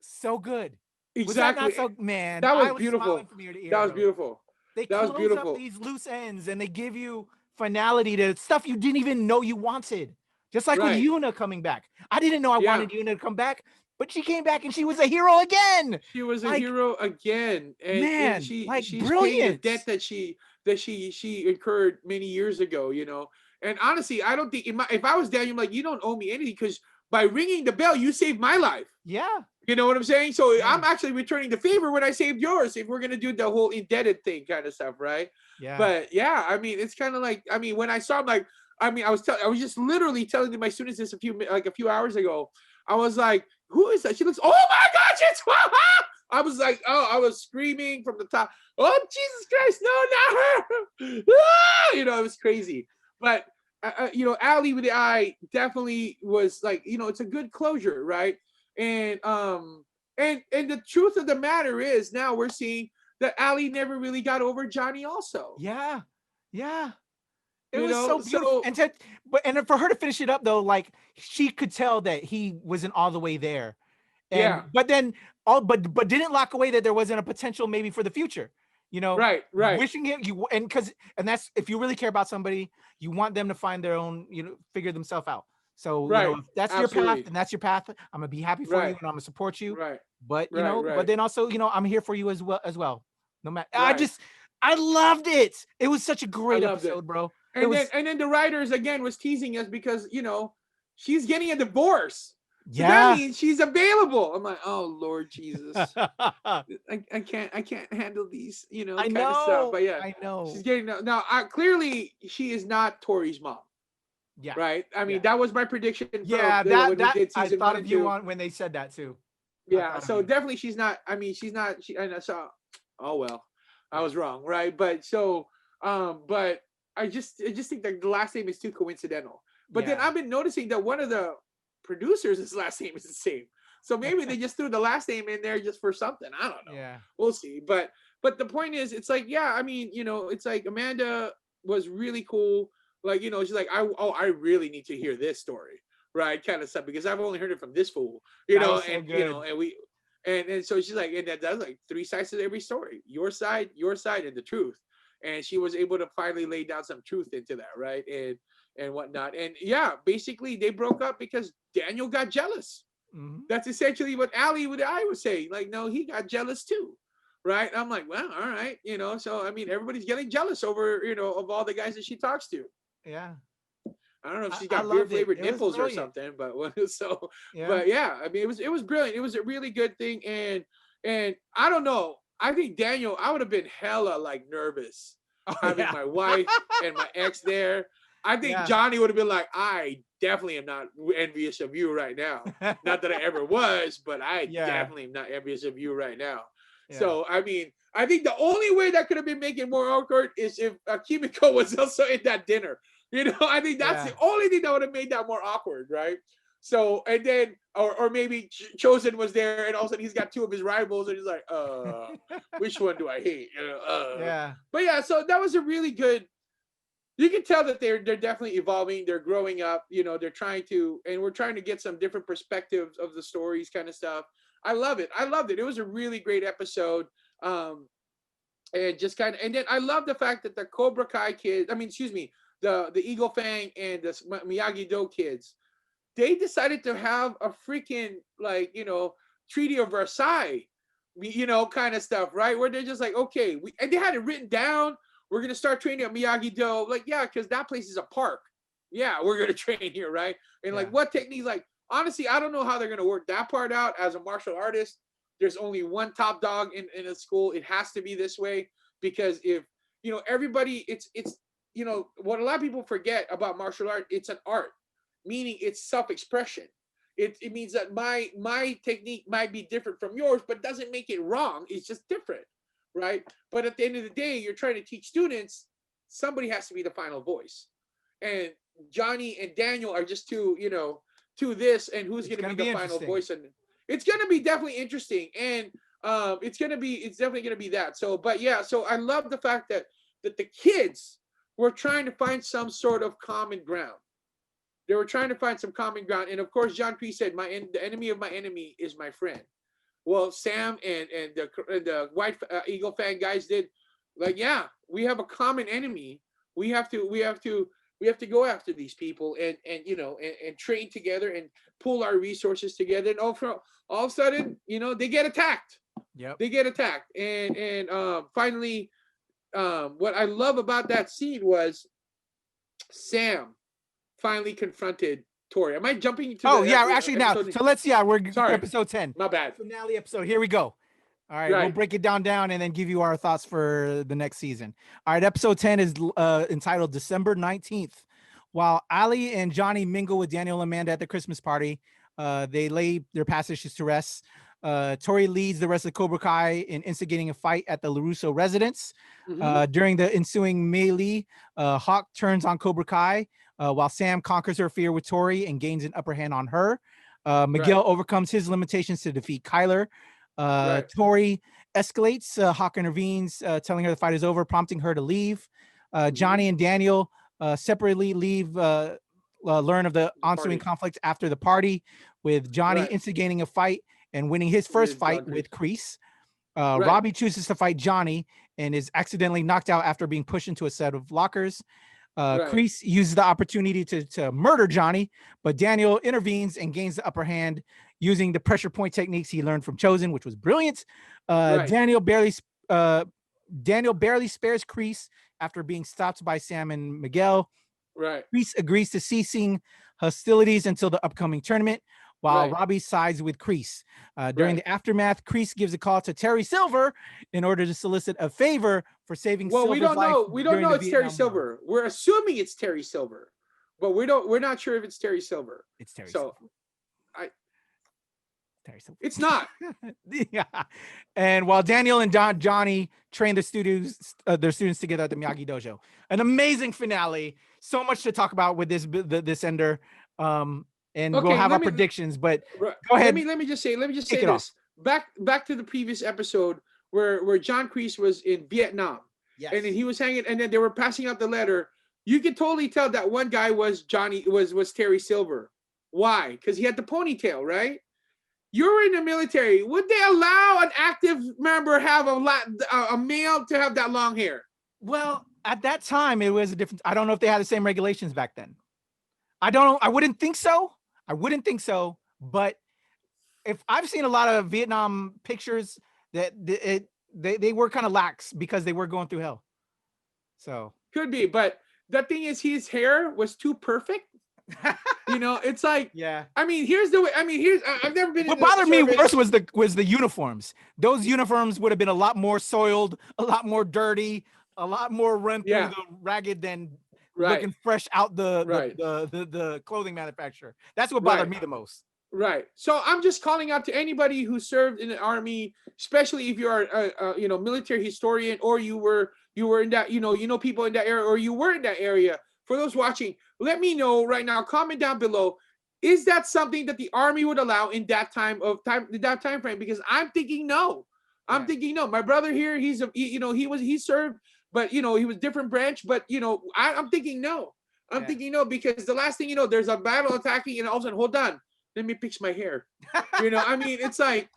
so good. exactly. Was that not so, man? That was I was beautiful. smiling from ear to ear, That was bro. beautiful. They That was close beautiful. up these loose ends, and they give you finality to stuff you didn't even know you wanted. Just like with Right. Yuna coming back. I didn't know I Yeah. wanted Yuna to come back, but she came back and she was a hero again. She was a Like, hero again, and man, she's paying the brilliant. debt that she incurred many years ago. And honestly, I don't think if I was Daniel, I'm like, you don't owe me anything because by ringing the bell, you saved my life. Yeah. You know what I'm saying? So Yeah. I'm actually returning the favor when I saved yours. If we're gonna do the whole indebted thing kind of stuff, right? Yeah. But yeah, I mean, it's kind of like, I mean, when I saw him, like, I mean, I was just literally telling my students this a few hours ago. I was like, who is that? She looks, oh my gosh, it's I was like, oh, I was screaming from the top. Oh, Jesus Christ, no, not her. It was crazy. But Ali with the eye definitely was like, it's a good closure, right? And the truth of the matter is now we're seeing that Ali never really got over Johnny also. Yeah. Yeah. It You was know, so beautiful. so- And for her to finish it up though, like she could tell that he wasn't all the way there. And Yeah. but then but didn't lock away that there wasn't a potential maybe for the future. Right. Wishing him and that's if you really care about somebody, you want them to find their own, figure themselves out. So Right. if that's Absolutely. your path, and that's your path, I'm gonna be happy for Right. you and I'm gonna support you. Right. But Right. but then also, I'm here for you as well. No matter Right. I loved it. It was such a great loved it. episode, bro. And then the writers again was teasing us because she's getting a divorce. So Yeah. that means she's available. I'm like, oh Lord Jesus. I can't handle these, I kind know. of stuff. But yeah, I know. she's getting now. Clearly, she is not Tori's mom, Yeah. right? I mean, Yeah. that was my prediction. Yeah, when we that did I season thought 1 of and you 2. on when they said that too. Yeah, thought of so you. definitely she's not. I mean, she's not. And I saw. Oh well, I was wrong, right? But so, but I just think that the last name is too coincidental. But then Yeah. I've been noticing that one of the producers' his last name is the same. So maybe they just threw the last name in there just for something. I don't know. Yeah. We'll see. But the point is, it's like, yeah, I mean, it's like Amanda was really cool. Like, she's like, I really need to hear this story, right? Kind of stuff, because I've only heard it from this fool, That was so and good. and we and so she's like, and that's like 3 sides to every story. Your side, and the truth. And she was able to finally lay down some truth into that, right? And whatnot. And yeah, basically they broke up because Daniel got jealous. Mhm. That's essentially what Ali with the eye was saying. Like, no, he got jealous too. Right. I'm like, well, all right. So I mean, everybody's getting jealous over, of all the guys that she talks to. Yeah. I don't know if she's I got loved beer flavored it. It was nipples or brilliant. something, but so Yeah. but yeah, I mean, it was brilliant. It was a really good thing. And I don't know. I think Daniel, I would have been hella like nervous having my wife and my ex there. I think Yeah. Johnny would have been like, I definitely am not envious of you right now. Not that I ever was, but I Yeah. definitely am not envious of you right now. Yeah. So, I mean, I think the only way that could have been making it more awkward is if Kimiko was also in that dinner. I think that's the only thing that would have made that more awkward, right? So, and then, or maybe Chosen was there, and all of a sudden he's got 2 of his rivals, and he's like, which one do I hate? Yeah. But yeah, so that was a really good you can tell that they're definitely evolving. They're growing up. You know, they're trying to, and we're trying to get some different perspectives of the stories, kind of stuff. I love it. I loved it. It was a really great episode. Um, and just kind of, and then I love the fact that the Cobra Kai kids, I mean, excuse me, the Eagle Fang and the Miyagi Do kids, they decided to have a freaking, like, you know, Treaty of Versailles, you know, kind of stuff, right? Where they're just like, okay, and they had it written down. We're gonna start training at Miyagi Do, like, yeah, because that place is a park. Yeah, we're gonna train here, right? And like, what techniques? Like, honestly, I don't know how they're gonna work that part out. As a martial artist, there's only one top dog in a school. It has to be this way, because if, you know, everybody, it's you know, what a lot of people forget about martial art, it's an art, meaning it's self-expression. It means that my technique might be different from yours, but doesn't make it wrong. It's just different, right? But at the end of the day, you're trying to teach students, somebody has to be the final voice. And Johnny and Daniel are just two, you know, to this, and who's going to be the final voice. And it's going to be definitely interesting. And it's definitely going to be that. So, but yeah, so I love the fact that the kids were trying to find some sort of common ground. They were trying to find some common ground. And of course, John Kreese said, the enemy of my enemy is my friend. Well, Sam and the White Eagle Fang guys did, like, yeah, we have a common enemy. We have to go after these people, and you know, and train together and pull our resources together. And all of a sudden, you know, they get attacked. Yep. They get attacked. And finally, what I love about that scene was Sam finally confronted Tori. Am I jumping to actually now. So let's we're episode 10. My bad. Finale episode. Here we go. All right, we'll break it down and then give you our thoughts for the next season. All right, episode 10 is entitled December 19th. While Ali and Johnny mingle with Daniel and Amanda at the Christmas party, they lay their past issues to rest. Tori leads the rest of Cobra Kai in instigating a fight at the LaRusso residence. During the ensuing melee, Hawk turns on Cobra Kai, while Sam conquers her fear with Tori and gains an upper hand on her. Miguel overcomes his limitations to defeat Kyler. Tori escalates. Hawk intervenes, telling her the fight is over, prompting her to leave. Johnny and Daniel separately learn of the ensuing conflict after the party, with Johnny instigating a fight and winning his first fight with Kreese. Robbie chooses to fight Johnny and is accidentally knocked out after being pushed into a set of lockers. Kreese uses the opportunity to murder Johnny, but Daniel intervenes and gains the upper hand using the pressure point techniques he learned from Chosen, which was brilliant. Daniel barely spares Kreese after being stopped by Sam and Miguel. Kreese agrees to ceasing hostilities until the upcoming tournament, while Robbie sides with Kreese. During the aftermath, Kreese gives a call to Terry Silver in order to solicit a favor for saving Silver's life. We don't know it's Terry Silver. We're assuming it's Terry Silver, but we're not sure if it's Terry Silver. It's Terry Silver. It's not. Yeah. And while Daniel and Johnny train their students together at the Miyagi Dojo, an amazing finale. So much to talk about with this ender. And we'll have our predictions, but go ahead. Let me just say this. Back to the previous episode where John Kreese was in Vietnam. Yes. And then he was hanging, and then they were passing out the letter. You could totally tell that one guy was Terry Silver. Why? Because he had the ponytail, right? You're in the military. Would they allow an active member have a male to have that long hair? Well, at that time, it was a different. I don't know if they had the same regulations back then. I don't know. I wouldn't think so. But if I've seen a lot of Vietnam pictures, that they were kind of lax because they were going through hell. So could be, but the thing is, his hair was too perfect. You know, it's like, yeah. I mean, I've never been. What bothered me worse was the uniforms. Those uniforms would have been a lot more soiled, a lot more dirty, a lot more run through the ragged than looking fresh out the clothing manufacturer. That's what bothered me the most. Right. So I'm just calling out to anybody who served in the army, especially if you are a military historian, or you were in that, people in that area, or you were in that area. For those watching, let me know right now. Comment down below. Is that something that the army would allow in that time frame? Because I'm thinking no. I'm thinking no. My brother here, he served but he was different branch. But I'm thinking no. I'm thinking no, because the last thing you know, there's a battle attacking, and all of a sudden, hold on, let me fix my hair. It's like,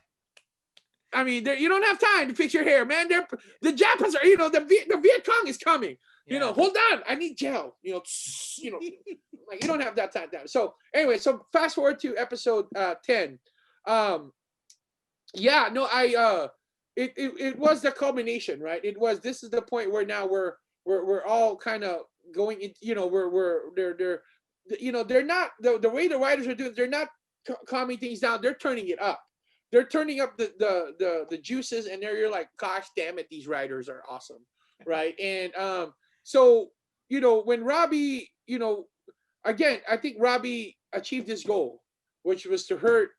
you don't have time to fix your hair, man. The Japanese are, the Viet Cong is coming. Hold on, I need gel. Like, you don't have that time. So anyway, so fast forward to episode 10. It was the culmination, right? This is the point where now we're all kind of going in, they're not, the way the writers are doing, they're not calming things down, they're turning it up. They're turning up the juices, and you're like, gosh damn it, these writers are awesome, right? And so when Robbie, again, I think Robbie achieved his goal, which was to hurt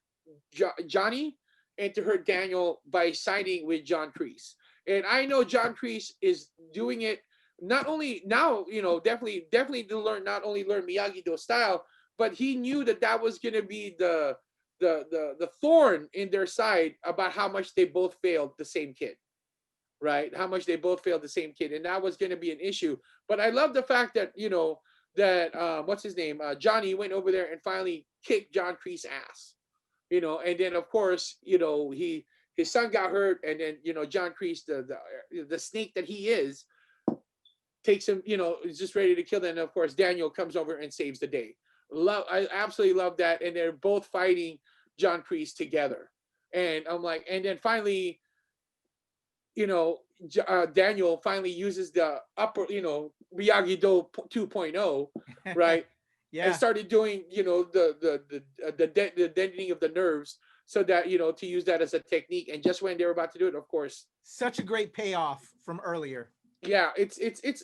Johnny and to hurt Daniel by siding with John Kreese. And I know John Kreese is doing it not only now, definitely to learn Miyagi-Do style, but he knew that was going to be the thorn in their side about how much they both failed the same kid, right? How much they both failed the same kid, and that was going to be an issue. But I love the fact that what's his name, Johnny went over there and finally kicked John Kreese's ass, and then of course his son got hurt, and then John Kreese, the snake that he is, takes him, is just ready to kill them. And of course Daniel comes over and saves the day. I absolutely love that, and they're both fighting John Kreese together, and I'm like, and then finally, Daniel finally uses the upper, Miyagi-Do 2.0, right? Yeah. And started doing, the deadening of the nerves, so that to use that as a technique. And just when they were about to do it, of course, such a great payoff from earlier. Yeah, it's it's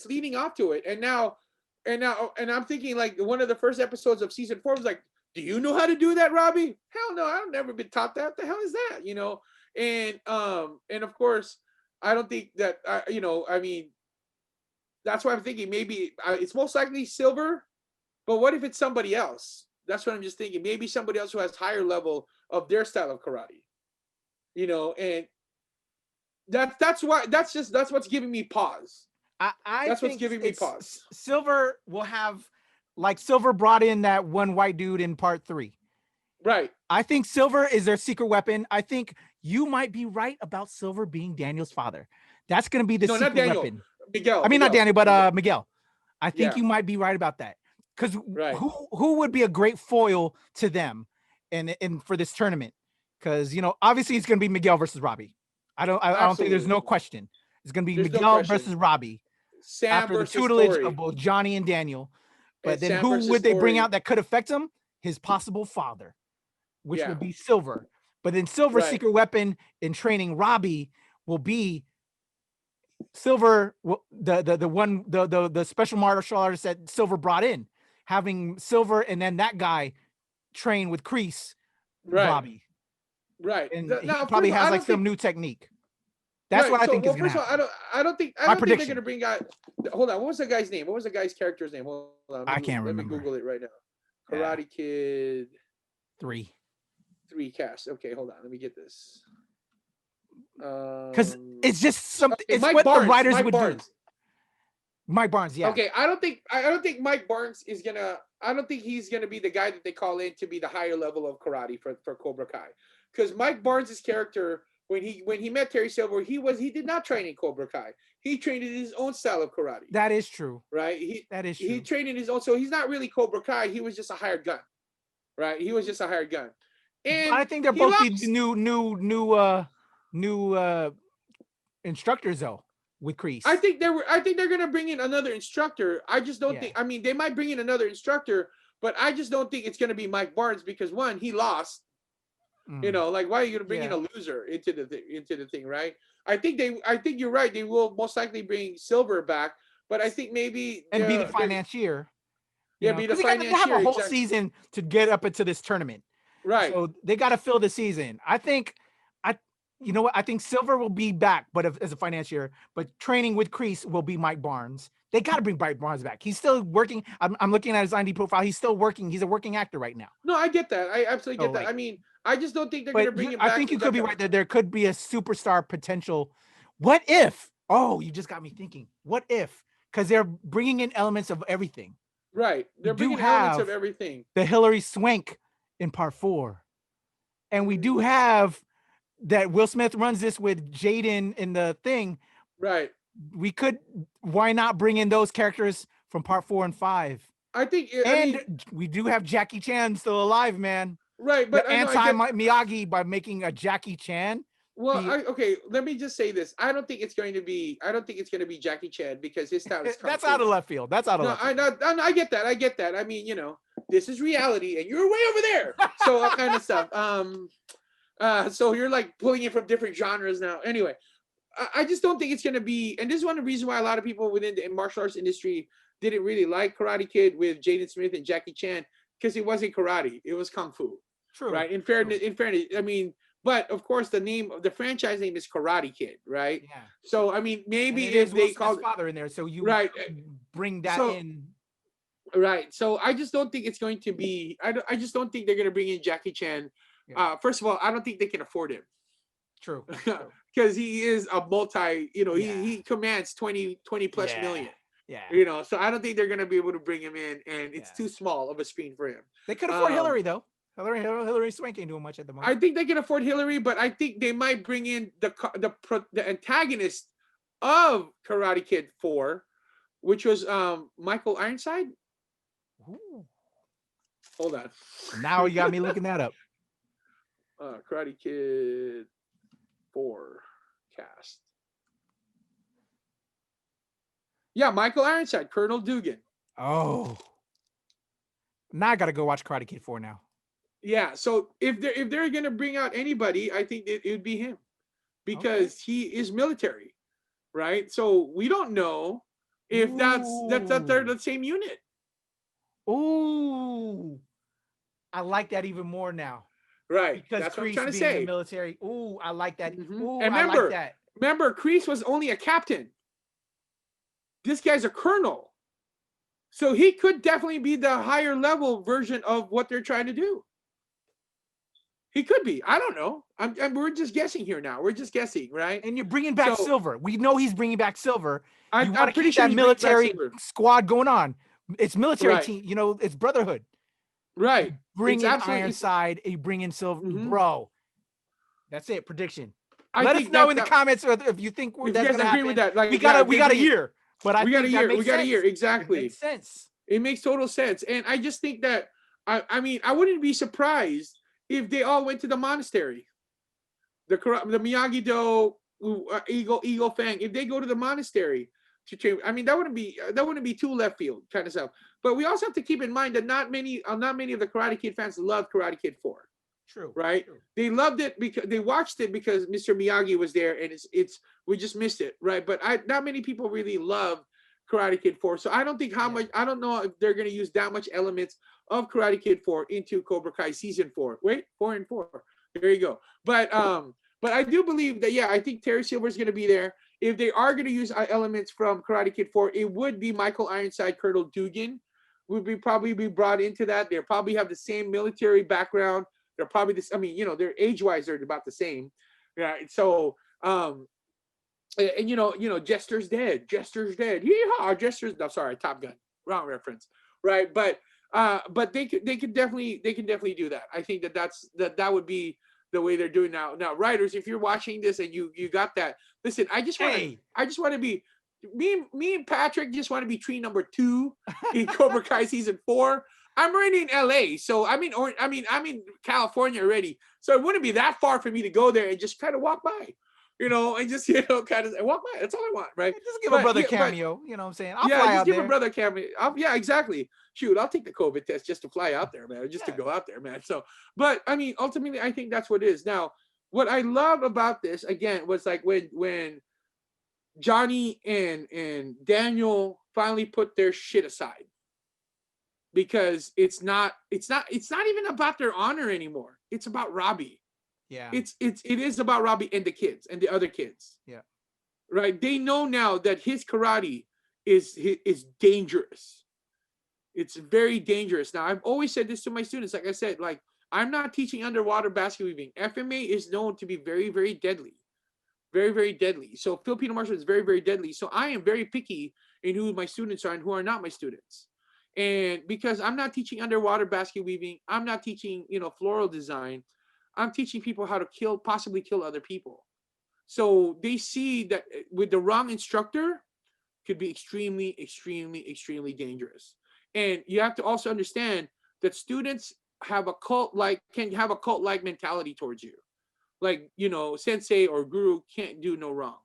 leading off to it, and now I'm thinking, like, one of the first episodes of season 4 was like, do you know how to do that, Robbie? Hell no, I've never been taught that. What the hell is that? And of course, I don't think that that's why I'm thinking maybe it's most likely Silver, but what if it's somebody else? That's what I'm just thinking. Maybe somebody else who has higher level of their style of karate. And that's what's giving me pause. That's what's giving me pause. Silver will have, like, Silver brought in that one white dude in part 3. Right. I think Silver is their secret weapon. I think you might be right about Silver being Daniel's father. That's going to be the secret weapon. Miguel. Not Daniel, but Miguel. I think you might be right about that. Because who would be a great foil to them and for this tournament? Because obviously it's going to be Miguel versus Robbie. I don't think there's no question. It's going to be Miguel versus Robbie. Sam after the tutelage of both Johnny and Daniel. But then Sam who would they bring out that could affect him? His possible father, which would be Silver. But then Silver's secret weapon in training Robbie will be Silver, the special martial artist that Silver brought in, having Silver and then that guy train with Kreese, Robbie. Right. And he probably has like some new technique. That's what I think is going to happen. I don't think they're going to bring out. Hold on. What was the guy's name? What was the guy's character's name? Hold on. I can't remember. Let me Google it right now. Karate Kid 3 cast. Okay, hold on. Let me get this. Because it's just something. It's Mike what Barnes, the writers Mike would Barnes. do. Mike Barnes, yeah. Okay, I don't think Mike Barnes is gonna. I don't think he's gonna be the guy that they call in to be the higher level of karate for Cobra Kai. Because Mike Barnes' character, when he met Terry Silver, he did not train in Cobra Kai. He trained in his own style of karate. That is true. Right? That is true. He trained in his own, so he's not really Cobra Kai. He was just a hired gun. Right? He was just a hired gun. And I think they're both the new instructors though with Kreese. I think they're gonna bring in another instructor. I just don't think. I mean, they might bring in another instructor, but I just don't think it's gonna be Mike Barnes because one, he lost. Like, why are you gonna bring in a loser into the thing, right? I think you're right. They will most likely bring Silver back, but I think maybe be the financier. Yeah, be the financier. They have a whole season to get up into this tournament, right? So they got to fill the season. I think, you know what? I think Silver will be back, but as a financier. But training with Kreese will be Mike Barnes. They got to bring Mike Barnes back. He's still working. I'm looking at his IMDb profile. He's still working. He's a working actor right now. No, I get that. I absolutely get that. I mean, I just don't think they're going to bring him back. I think you could be right that there could be a superstar potential. What if Oh, you just got me thinking. What if? Because they're bringing in elements of everything. Right. They're do bringing elements of have everything. The Hillary Swank in part 4. And we do have that Will Smith runs this with Jaden in the thing. Right. We could, why not bring in those characters from part 4 and 5? I think, We do have Jackie Chan still alive, man. Right, but the anti-Miyagi by making a Jackie Chan. Well, okay, let me just say this. I don't think it's going to be Jackie Chan because his style is That's out of left field. That's out of left field. I get that. I get that. I mean, this is reality and you're way over there. So that kind of stuff. So you're like pulling it from different genres now. Anyway, I just don't think it's going to be, and this is one of the reasons why a lot of people within the martial arts industry didn't really like Karate Kid with Jaden Smith and Jackie Chan, because it wasn't karate, it was kung fu. True. Right. In fairness, I mean, but of course the franchise name is Karate Kid, right? Yeah. So I mean, maybe if they call father in there, so you bring that in. Right. So I just don't think it's going to be. I just don't think they're going to bring in Jackie Chan. Yeah. First of all, I don't think they can afford him. True. Because he is a multi. He commands 20 plus million. Yeah. So I don't think they're going to be able to bring him in, and it's too small of a screen for him. They could afford Hillary though. Hillary Swank ain't doing much at the moment. I think they can afford Hillary, but I think they might bring in the antagonist of Karate Kid 4, which was Michael Ironside. Ooh. Hold on. Now you got me looking that up. Karate Kid 4 cast. Yeah, Michael Ironside, Colonel Dugan. Oh. Now I gotta go watch Karate Kid 4 now. Yeah, so if they're gonna bring out anybody, I think it would be him, because he is military, right? So we don't know if they're the same unit. Ooh, I like that even more now. Right, because that's what I'm Kreese trying to being say. in the military. Ooh, I like that. Ooh, and I like that. Remember, Kreese was only a captain. This guy's a colonel, so he could definitely be the higher level version of what they're trying to do. He could be. I don't know. We're just guessing here now. We're just guessing, right? And you're bringing back Silver. We know he's bringing back Silver. You want to pretty keep sure that military squad going on. It's military team. It's brotherhood. Right. Bring in Ironside. You bring in Silver. Bro, that's it. Prediction. Let us know in the comments if you think that's going to happen. With that. Like, we got a year. But we got a year. Exactly. It makes sense. It makes total sense. And I just think that, I mean, I wouldn't be surprised if they all went to the monastery, the Miyagi-Do, Eagle Fang, if they go to the monastery to train, I mean, that wouldn't be too left field kind of stuff. But we also have to keep in mind that not many of the Karate Kid fans love Karate Kid 4. True. Right? True. They loved it because they watched it because Mr. Miyagi was there, and we just missed it, right? But not many people really love Karate Kid 4. So I don't think I don't know if they're going to use that much elements of Karate Kid 4 into Cobra Kai season 4. Wait, 4 and 4. There you go. But I do believe that, I think Terry Silver is going to be there. If they are going to use elements from Karate Kid 4, it would be Michael Ironside, Colonel Dugan would probably be brought into that. They'll probably have the same military background. They're probably this. I mean, they're age-wise, they're about the same. Yeah. So, and Jester's dead. Yeehaw, Jester's. No, sorry, Top Gun. Wrong reference. Right. But they can definitely do that. I think that would be the way they're doing now. Now, writers, if you're watching this and you got that, listen. I just want to be. Me and Patrick just want to be tree number 2 in Cobra Kai season 4. I'm already in LA, so I'm in California already. So it wouldn't be that far for me to go there and just kind of walk by, and just kind of walk by. That's all I want, right? Just give a brother cameo. You know what I'm saying? I'll fly out give there. a brother cameo. Yeah, exactly. Shoot, I'll take the COVID test just to fly out there, man. Just to go out there, man. So, but I mean, ultimately, I think that's what it is. Now, what I love about this again was like when Johnny and Daniel finally put their shit aside. Because it's not even about their honor anymore. It's about Robbie. Yeah. It is about Robbie and the kids and the other kids. Yeah. Right. They know now that his karate is dangerous. It's very dangerous. Now, I've always said this to my students. Like I said, like I'm not teaching underwater basket weaving. FMA is known to be very, very deadly. very, very deadly. So Filipino martial is very, very deadly. So I am very picky in who my students are and who are not my students. And because I'm not teaching underwater basket weaving, I'm not teaching, floral design. I'm teaching people how to possibly kill other people. So they see that with the wrong instructor could be extremely, extremely, extremely dangerous. And you have to also understand that students have a can have a cult like mentality towards you. Like, sensei or guru can't do no wrong.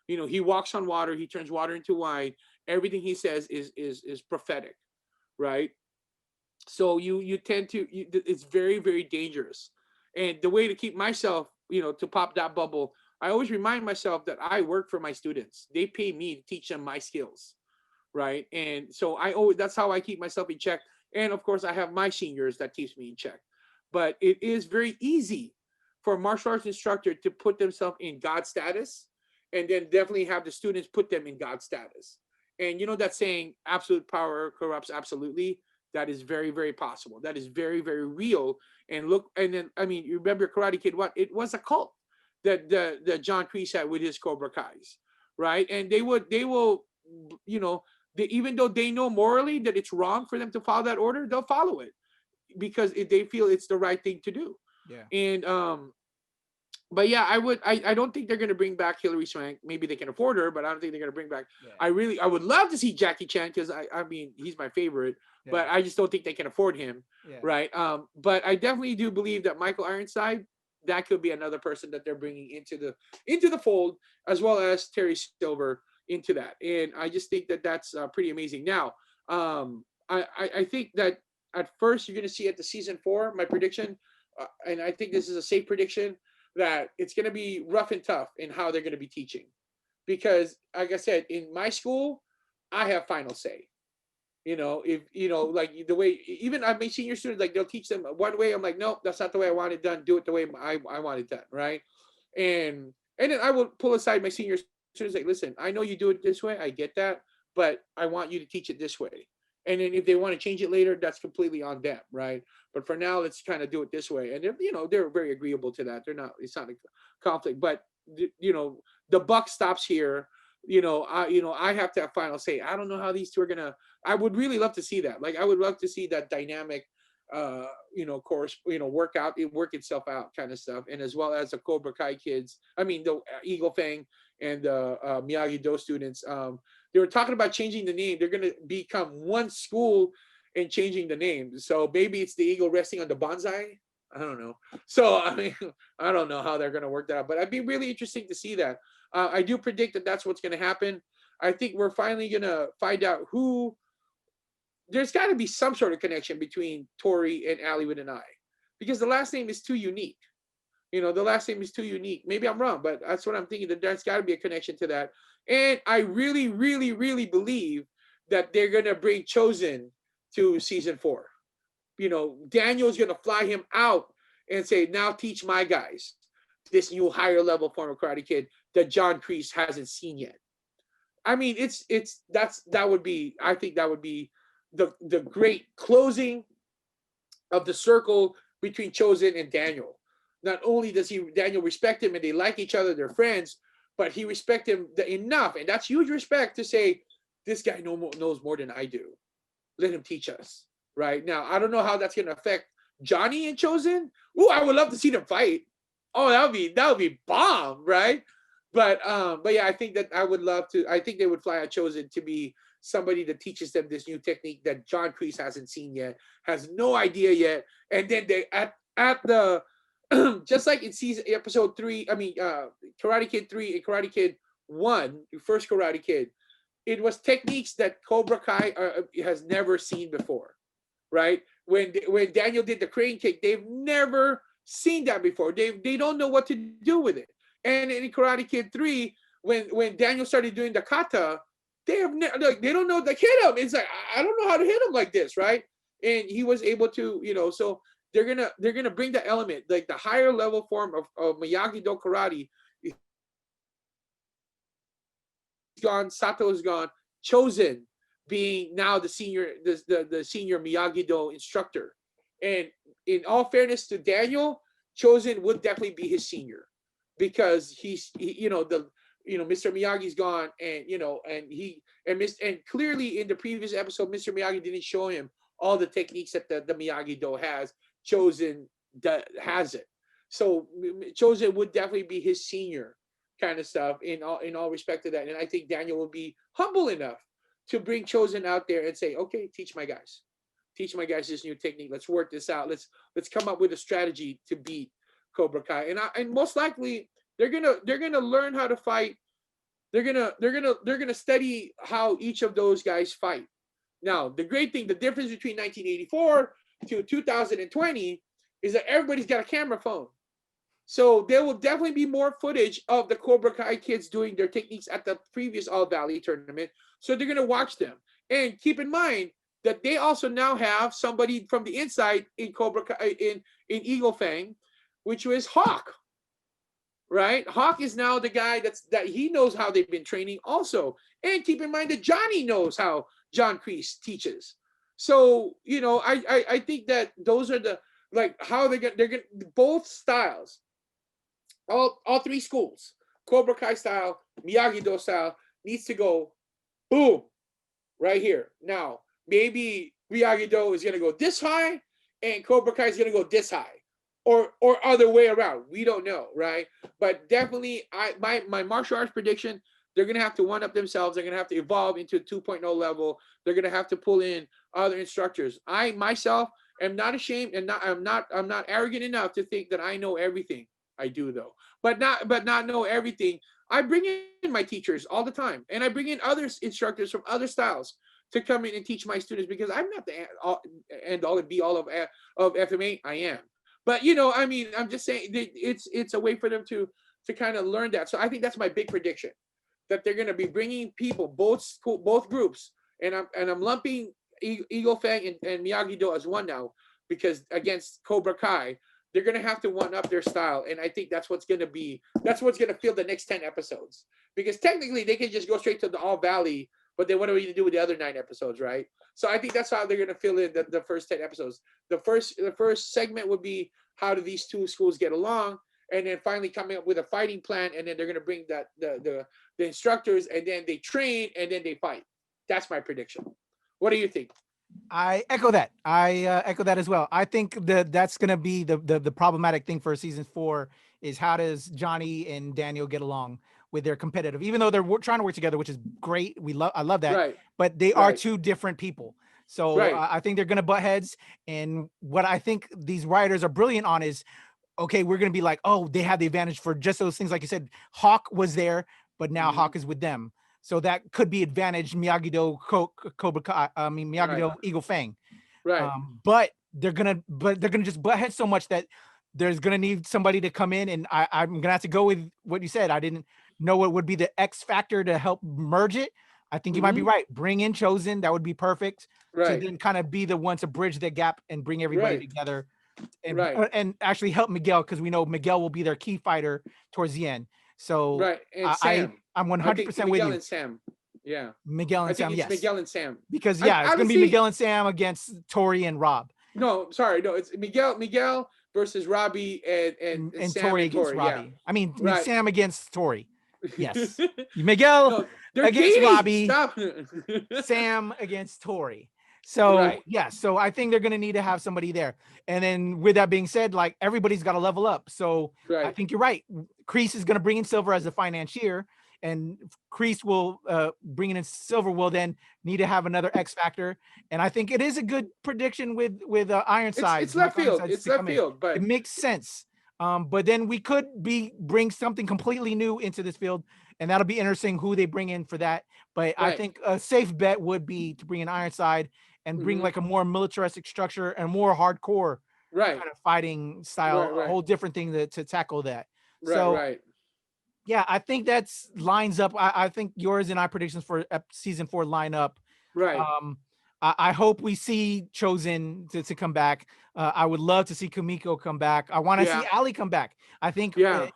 He walks on water, he turns water into wine. Everything he says is prophetic, right? So you tend to it's very, very dangerous. And the way to keep myself, to pop that bubble, I always remind myself that I work for my students. They pay me to teach them my skills, right? And so I always that's how I keep myself in check. And of course, I have my seniors that keeps me in check. But it is very easy for a martial arts instructor to put themselves in God status, and then definitely have the students put them in God status. And that saying, absolute power corrupts absolutely. That is very, very possible. That is very, very real. And look, and then I mean, you remember Karate Kid? What it was a cult that the John Kreese had with his Cobra Kais, right? And they will, even though they know morally that it's wrong for them to follow that order, they'll follow it because they feel it's the right thing to do. Yeah. And but yeah, I don't think they're gonna bring back Hilary Swank. Maybe they can afford her, but I don't think they're gonna bring back. Yeah. I would love to see Jackie Chan because I mean he's my favorite, but I just don't think they can afford him, right? But I definitely do believe that Michael Ironside, that could be another person that they're bringing into the fold, as well as Terry Silver into that. And I just think that that's pretty amazing. Now, I think that at first you're gonna see at the season 4, my prediction, and I think this is a safe prediction, that it's going to be rough and tough in how they're going to be teaching. Because, like I said, in my school, I have final say. If, like the way, even I my senior students, like they'll teach them one way. I'm like, nope, that's not the way I want it done. Do it the way I want it done, right? And then I will pull aside my senior students, like, listen, I know you do it this way. I get that. But I want you to teach it this way. And then if they want to change it later, that's completely on them, right? But for now, let's kind of do it this way. And they're very agreeable to that. It's not a conflict. But the buck stops here. I have to have final say. I don't know how these two are gonna. I would really love to see that. Like, I would love to see that dynamic, course, work itself out kind of stuff. And as well as the Cobra Kai kids. I mean, the Eagle Fang and the Miyagi Do students. They were talking about changing the name. They're gonna become one school and changing the name. So maybe it's the eagle resting on the bonsai. I don't know. So I mean, I don't know how they're gonna work that out. But I'd be really interesting to see that. I do predict that that's what's gonna happen. I think we're finally gonna find out who. There's got to be some sort of connection between Tori and Allie with an I, because the last name is too unique. The last name is too unique. Maybe I'm wrong, but that's what I'm thinking, that there's got to be a connection to that. And I really, really, really believe that they're going to bring Chosen to season 4. Daniel's going to fly him out and say, now teach my guys this new higher level form of Karate Kid that John Kreese hasn't seen yet. I mean, that would be, I think that would be the great closing of the circle between Chosen and Daniel. Not only does Daniel respect him and they like each other, they're friends, but he respects him enough, and that's huge respect, to say, this guy knows more than I do. Let him teach us. Right now, I don't know how that's going to affect Johnny and Chosen. Ooh, I would love to see them fight. Oh, that would be bomb, right? But yeah, I think that I would love to. I think they would fly out Chosen to be somebody that teaches them this new technique that John Kreese hasn't seen yet, has no idea yet, and then they at the just like in episode 3, I mean, Karate Kid 3 and Karate Kid 1, the first Karate Kid, it was techniques that Cobra Kai has never seen before, right? When Daniel did the crane kick, they've never seen that before. They don't know what to do with it. And in Karate Kid 3, when Daniel started doing the kata, they don't know, like, hit him. It's like, I don't know how to hit him like this, right? And he was able to, so they're gonna bring the element, like the higher level form of Miyagi-Do karate. Gone, Sato is gone. Chosen being now the senior Miyagi-Do instructor. And in all fairness to Daniel, Chosen would definitely be his senior. because Mr. Miyagi's gone, and and clearly in the previous episode, Mr. Miyagi didn't show him all the techniques that the Miyagi-Do has. Chosen that has it. So Chosen would definitely be his senior kind of stuff in all respect to that. And I think Daniel will be humble enough to bring Chosen out there and say, okay, teach my guys this new technique. Let's work this out. Let's come up with a strategy to beat Cobra Kai. And most likely they're gonna learn how to fight. They're gonna study how each of those guys fight. Now, the difference between 1984 to 2020 is that everybody's got a camera phone. So there will definitely be more footage of the Cobra Kai kids doing their techniques at the previous All Valley tournament. So they're going to watch them. And keep in mind that they also now have somebody from the inside in Cobra Kai, in Eagle Fang, which was Hawk. Right? Hawk is now the guy that he knows how they've been training also. And keep in mind that Johnny knows how John Kreese teaches. So, I think that those are the, like, how they're gonna both styles, all three schools, Cobra Kai style, Miyagi-Do style, needs to go boom right here. Now, maybe Miyagi-Do is gonna go this high and Cobra Kai is gonna go this high. Or other way around. We don't know, right? But definitely, my martial arts prediction, they're gonna have to one up themselves. They're gonna have to evolve into a 2.0 level. They're gonna have to pull in other instructors. I myself am not ashamed, and I'm not arrogant enough to think that I know everything. I do though, but not know everything. I bring in my teachers all the time, and I bring in other instructors from other styles to come in and teach my students, because I'm not the end all and be all of FMA. I am. But I'm just saying it's a way for them to kind of learn that. So I think that's my big prediction, that they're going to be bringing people, both groups, and I'm lumping Eagle Fang and Miyagi-Do as one now, because against Cobra Kai, they're going to have to one up their style, and I think that's what's going to fill the next 10 episodes, because technically they can just go straight to the All Valley, but then what are we going to do with the other 9 episodes, right? So I think that's how they're going to fill in the first 10 episodes. The first segment would be, how do these two schools get along, and then finally coming up with a fighting plan, and then they're going to bring the instructors, and then they train, and then they fight. That's my prediction. What do you think? I echo that. Echo that as well. I think that's going to be the problematic thing for season 4, is how does Johnny and Daniel get along with their competitive, even though they're trying to work together, which is great. I love that. Right. But they are two different people. So Right. I think they're going to butt heads. And what I think these writers are brilliant on is, okay, we're going to be like, oh, they have the advantage for just those things. Like you said, Hawk was there, but now Hawk is with them. So that could be advantage Miyagi-Do, Cobra Kai, Miyagi-Do, right. Eagle Fang. Right. But they're gonna just butt heads so much that there's gonna need somebody to come in, and I'm gonna have to go with what you said. I didn't know what would be the X factor to help merge it. I think you might be right. Bring in Chosen, that would be perfect. Right. To then kind of be the one to bridge the gap and bring everybody together, and actually help Miguel, because we know Miguel will be their key fighter towards the end. So and I'm 100% with you. Miguel and Sam. Yeah. Miguel and Sam, yes. Miguel and Sam. Because it's going to be Miguel and Sam against Tori and Rob. No, sorry. No, it's Miguel versus Robbie and Sam Tori against Tori. Robbie. Yeah. I mean, Sam against Tori. Yes. Miguel against Robbie. Sam against Tori. So, so I think they're going to need to have somebody there. And then with that being said, like, everybody's got to level up. So I think you're right. Kreese is going to bring in Silver as the financier, and Kreese will bring in Silver will then need to have another X factor. And I think it is a good prediction with Ironside. It's left field. It's left field, but it makes sense. But then we could bring something completely new into this field, and that'll be interesting who they bring in for that. But I think a safe bet would be to bring in Ironside and bring like a more militaristic structure and more hardcore kind of fighting style, a whole different thing to tackle that. Yeah, I think that's lines up. I think yours and I predictions for season 4 line up. Right. I hope we see Chosen to come back. I would love to see Kumiko come back. I want to see Ali come back. I think I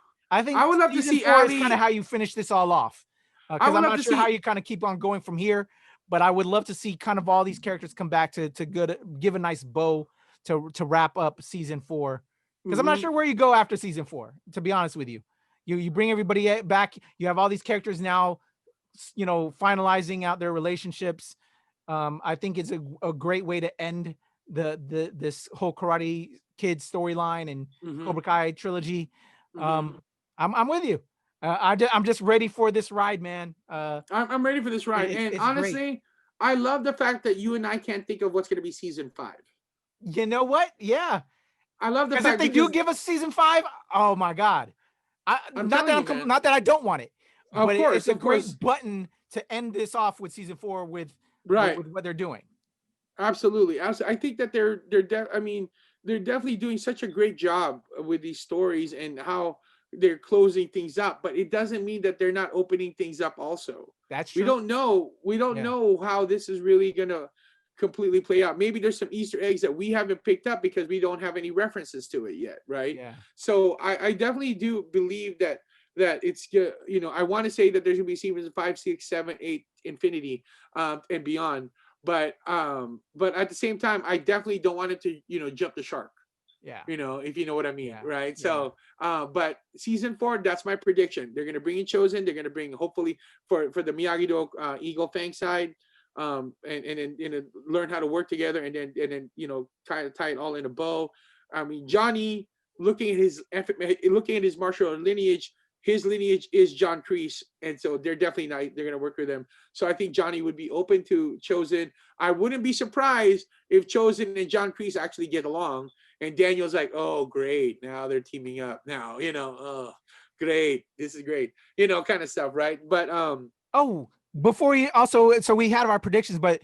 would love to see Ali. Is kind of how you finish this all off. Because I'm not sure how you kind of keep on going from here. But I would love to see kind of all these characters come back to give a nice bow to wrap up season 4. Because I'm not sure where you go after season 4, to be honest with you. You bring everybody back. You have all these characters now, finalizing out their relationships. I think it's a great way to end this whole Karate Kid storyline and Cobra Kai trilogy. I'm with you. I'm just ready for this ride, man. I'm ready for this ride. And it's honestly, great. I love the fact that you and I can't think of what's going to be season 5. You know what? Yeah. I love the Because fact if they do give us season 5, oh my God. Not that I don't want it, but it's a great button to end this off with season 4 with what they're doing. Absolutely. I think that they're definitely doing such a great job with these stories and how they're closing things up, but it doesn't mean that they're not opening things up also. That's true. We don't know how this is really gonna completely play out. Maybe there's some Easter eggs that we haven't picked up because we don't have any references to it yet, right? Yeah. So I definitely do believe that it's I want to say that there's gonna be seasons 5, 6, 7, 8, infinity, and beyond. But at the same time, I definitely don't want it to jump the shark. Yeah. If you know what I mean, right? Yeah. So, but season 4, that's my prediction. They're gonna bring in Chosen. They're gonna bring, hopefully, for the Miyagi-Do Eagle Fang side, and then learn how to work together, and then tie it all in a bow. I mean, Johnny, looking at his martial lineage. His lineage is John Kreese, and so they're going to work with them. So I think Johnny would be open to Chosen. I wouldn't be surprised if Chosen and John Kreese actually get along, and Daniel's like, oh, great, now they're teaming up. Now, oh, great, this is great, kind of stuff, right? But before you also, so we had our predictions, but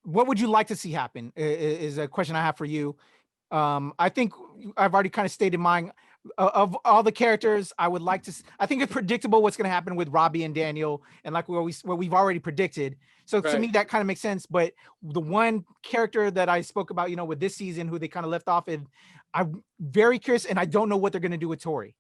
what would you like to see happen is a question I have for you. I think I've already kind of stated mine. Of all the characters, I would like to. I think it's predictable what's going to happen with Robbie and Daniel, and like what we've already predicted. So to me, that kind of makes sense. But the one character that I spoke about, with this season, who they kind of left off, and I'm very curious, and I don't know what they're going to do with Tori.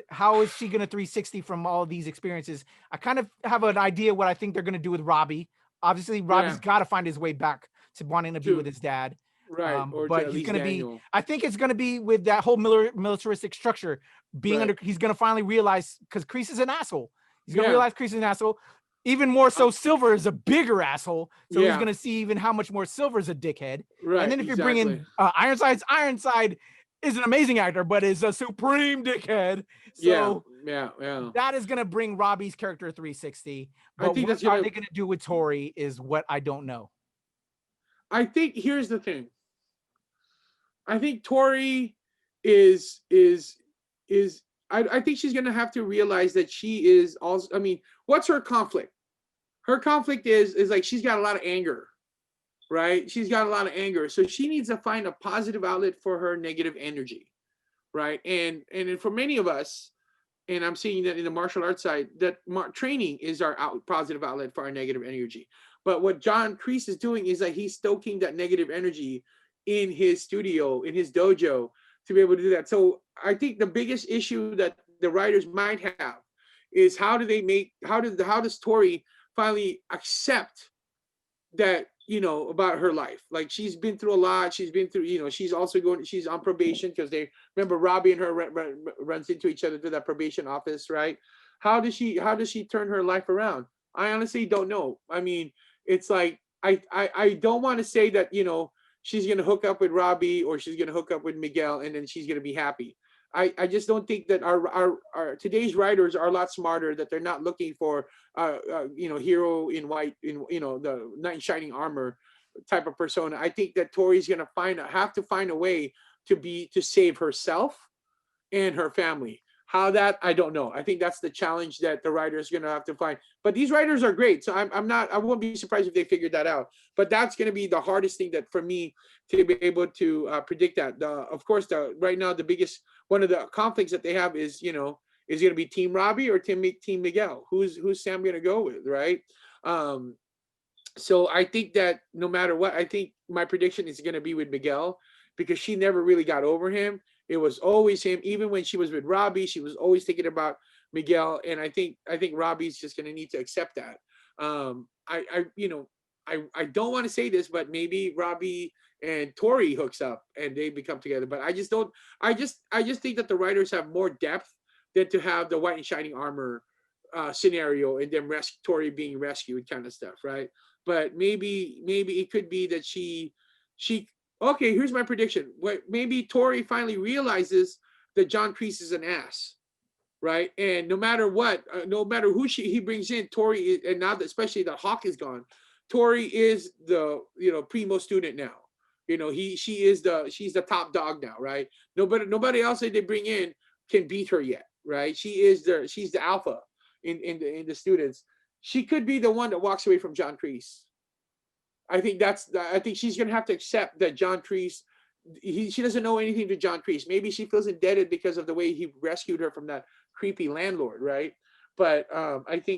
How is she going to 360 from all these experiences? I kind of have an idea what I think they're going to do with Robbie. Obviously, Robbie's got to find his way back to wanting to be with his dad. Right. But he's going to be, I think it's going to be with that whole militaristic structure being under, he's going to finally realize, because Kreese is an asshole. He's going to realize Kreese is an asshole. Even more so, Silver is a bigger asshole. So he's going to see even how much more Silver is a dickhead. Right. And then if you're bringing Ironside is an amazing actor, but is a supreme dickhead. So that is going to bring Robbie's character 360. But what are they going to do with Tori is what I don't know. I think here's the thing. I think Tori is I think she's gonna have to realize that she is also. I mean, what's her conflict? Her conflict is like she's got a lot of anger, right? She's got a lot of anger, so she needs to find a positive outlet for her negative energy, right? And for many of us, and I'm seeing that in the martial arts side, that training is our positive outlet for our negative energy. But what John Kreese is doing is like he's stoking that negative energy in his studio, in his dojo, to be able to do that. So I think the biggest issue that the writers might have is how does Tori finally accept that, about her life? Like, she's been through a lot. She's been through, she's also she's on probation, because they remember Robbie and her runs into each other through that probation office, right? How does she turn her life around? I honestly don't know. I mean, it's like, I don't want to say that, she's going to hook up with Robbie or she's going to hook up with Miguel and then she's going to be happy. I just don't think that our today's writers are a lot smarter, that they're not looking for hero in white, the knight in shining armor type of persona. I think that Tori's going to have to find a way to save herself and her family. How that, I don't know. I think that's the challenge that the writers are going to have to find. But these writers are great, so I won't be surprised if they figured that out. But that's going to be the hardest thing that for me to be able to predict that. Of course, right now one of the conflicts that they have is is going to be Team Robbie or Team Miguel. Who's Sam going to go with, right? So I think that no matter what, I think my prediction is going to be with Miguel, because she never really got over him. It was always him. Even when she was with Robbie, she was always thinking about Miguel. And I think Robbie's just going to need to accept that. I I don't want to say this, but maybe Robbie and Tori hooks up and they become together. But I just don't. I just think that the writers have more depth than to have the white and shining armor scenario and then Tori being rescued kind of stuff, right? But maybe it could be that she okay. Here's my prediction. Maybe Tori finally realizes that John Kreese is an ass, right? And no matter what, no matter who he brings in, Tori, and now that especially that Hawk is gone, Tori is the primo student now. She's the top dog now, right? Nobody else that they bring in can beat her yet, right? She's the alpha in the students. She could be the one that walks away from John Kreese. I think she's gonna have to accept that John Kreese. She doesn't know anything to John Kreese. Maybe she feels indebted because of the way he rescued her from that creepy landlord, right? But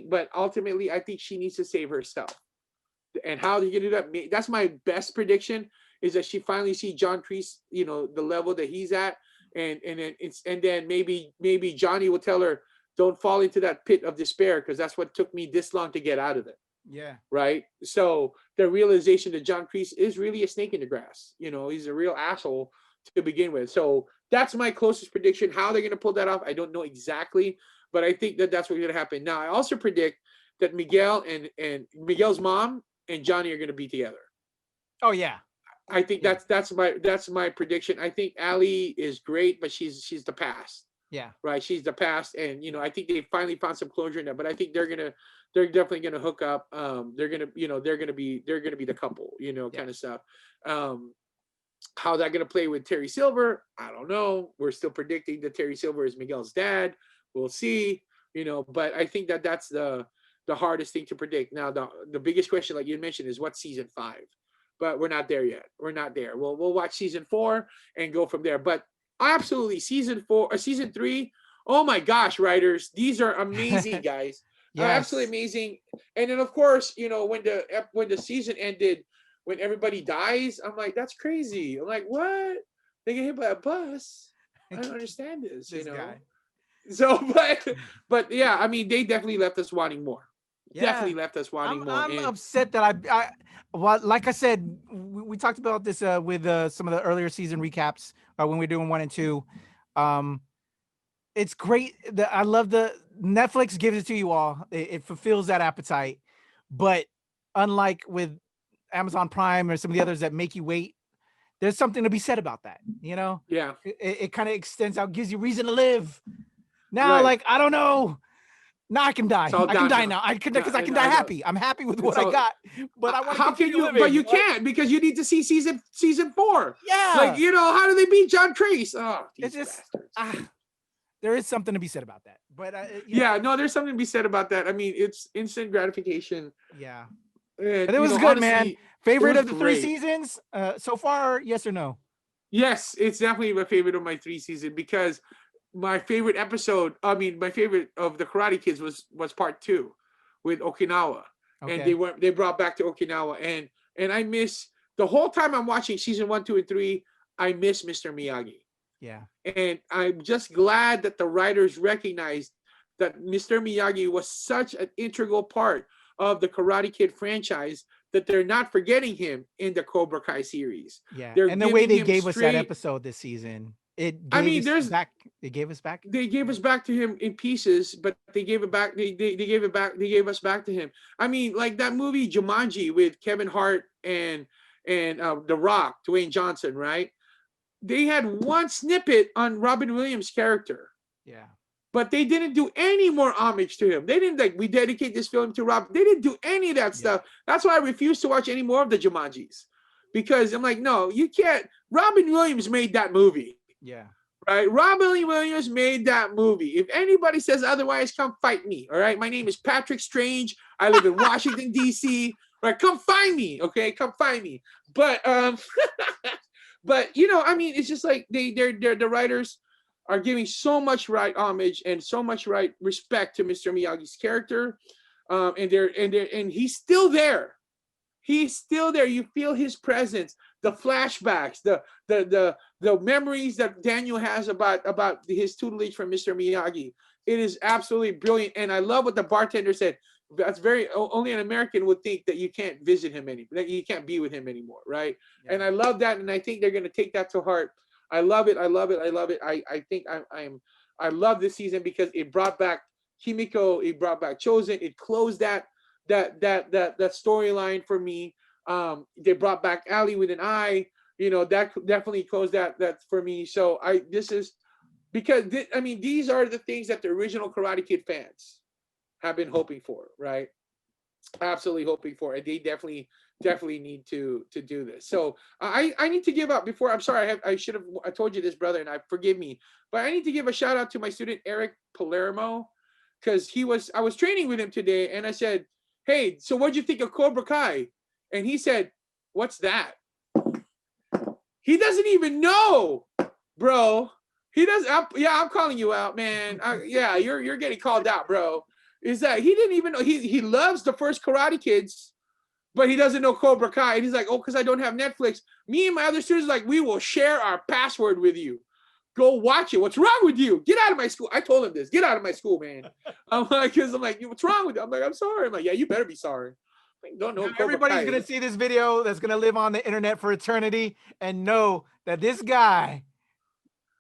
but ultimately, I think she needs to save herself. And how do you do that? That's my best prediction, is that she finally sees John Kreese, the level that he's at, and then maybe Johnny will tell her, don't fall into that pit of despair, because that's what took me this long to get out of it. Yeah. Right. So the realization that John Kreese is really a snake in the grass. He's a real asshole to begin with. So that's my closest prediction. How they're going to pull that off, I don't know exactly, but I think that that's what's going to happen. Now, I also predict that Miguel and Miguel's mom and Johnny are going to be together. Oh yeah. I think that's my prediction. I think Allie is great, but she's the past. Yeah. Right. She's the past. And, I think they finally found some closure in that, but I think they're definitely going to hook up. They're going to be the couple, kind of stuff. How that going to play with Terry Silver, I don't know. We're still predicting that Terry Silver is Miguel's dad. We'll see, but I think that that's the hardest thing to predict. Now, the biggest question, like you mentioned, is what's season 5, but we're not there yet. We're not there. We'll watch season 4 and go from there. But absolutely, season 3. Oh my gosh, writers, these are amazing, guys. Yes. Absolutely amazing. And then of course, when the season ended, when everybody dies, I'm like, that's crazy. I'm like, what? They get hit by a bus? I don't understand this. Guy. So, but yeah, I mean, they definitely left us wanting more. Yeah. Definitely left us wanting more. I'm upset that well, like I said, we talked about this with some of the earlier season recaps when we're doing 1 and 2. It's great. I love the Netflix gives it to you all. It fulfills that appetite. But unlike with Amazon Prime or some of the others that make you wait, there's something to be said about that. Yeah. It kind of extends out, gives you reason to live. Now, right. Like, I don't know. Now I can die. I can die now. I can because I can die happy. I'm happy with what I got. But I want to continue living. But you can't, because you need to see season 4. Yeah. Like, how do they beat John Kreese? Oh, it's just there is something to be said about that. But no, there's something to be said about that. I mean, it's instant gratification. Yeah. And, but it was good, honestly, man. Favorite of the 3 seasons so far? Yes or no? Yes, it's definitely my favorite of my 3 seasons, because my favorite episode, my favorite of the Karate Kids was part 2 with Okinawa. Okay. And they brought back to Okinawa, and I miss the whole time I'm watching season 1, 2, and 3, I miss Mr. Miyagi. Yeah. And I'm just glad that the writers recognized that Mr. Miyagi was such an integral part of the Karate Kid franchise that they're not forgetting him in the Cobra Kai series. Yeah. And the way they gave us that episode this season, it gave us back to him in pieces, but they gave it back. They gave us back to him. I mean, like that movie Jumanji with Kevin Hart and The Rock, Dwayne Johnson, right? They had one snippet on Robin Williams' character. Yeah. But they didn't do any more homage to him. They didn't we dedicate this film to Rob. They didn't do any of that stuff. That's why I refuse to watch any more of the Jumanjis, because I'm like, no, you can't. Robin Williams made that movie. Yeah. Right. Robin Williams made that movie. If anybody says otherwise, come fight me. All right. My name is Patrick Strange. I live in Washington, D.C. Right. Come find me. Okay. Come find me. But but I mean, it's just like the writers are giving so much right homage and so much right respect to Mr. Miyagi's character, and he's still there. He's still there. You feel his presence, the flashbacks, the memories that Daniel has about his tutelage from Mr. Miyagi. It is absolutely brilliant, and I love what the bartender said. That's very only an American would think that you can't visit him that you can't be with him anymore, right? Yeah. And I love that, and I think they're gonna take that to heart. I love it. I love it. I love it. I think I love this season because it brought back Kimiko, it brought back Chosen, it closed that storyline for me. They brought back Ali with an eye, that definitely closed that for me. So this is because these are the things that the original Karate Kid fans have been hoping for, right? Absolutely hoping for, and they definitely need to do this. So I need to give up before. I'm sorry, I told you this, brother, and forgive me, but I need to give a shout out to my student Eric Palermo, because I was training with him today, and I said, hey, so what'd you think of Cobra Kai? And he said, what's that? He doesn't even know, bro. He doesn't. I'm calling you out, man. You're getting called out, bro. Is that he didn't even know. He loves the first Karate Kids, but he doesn't know Cobra Kai. And he's like, oh, because I don't have Netflix. Me and my other students are like, we will share our password with you. Go watch it. What's wrong with you? Get out of my school. I told him this. Get out of my school, man. I'm like, what's wrong with you? I'm like, I'm sorry. I'm like, yeah, you better be sorry. Don't know. Everybody's gonna see this video that's gonna live on the internet for eternity and know that this guy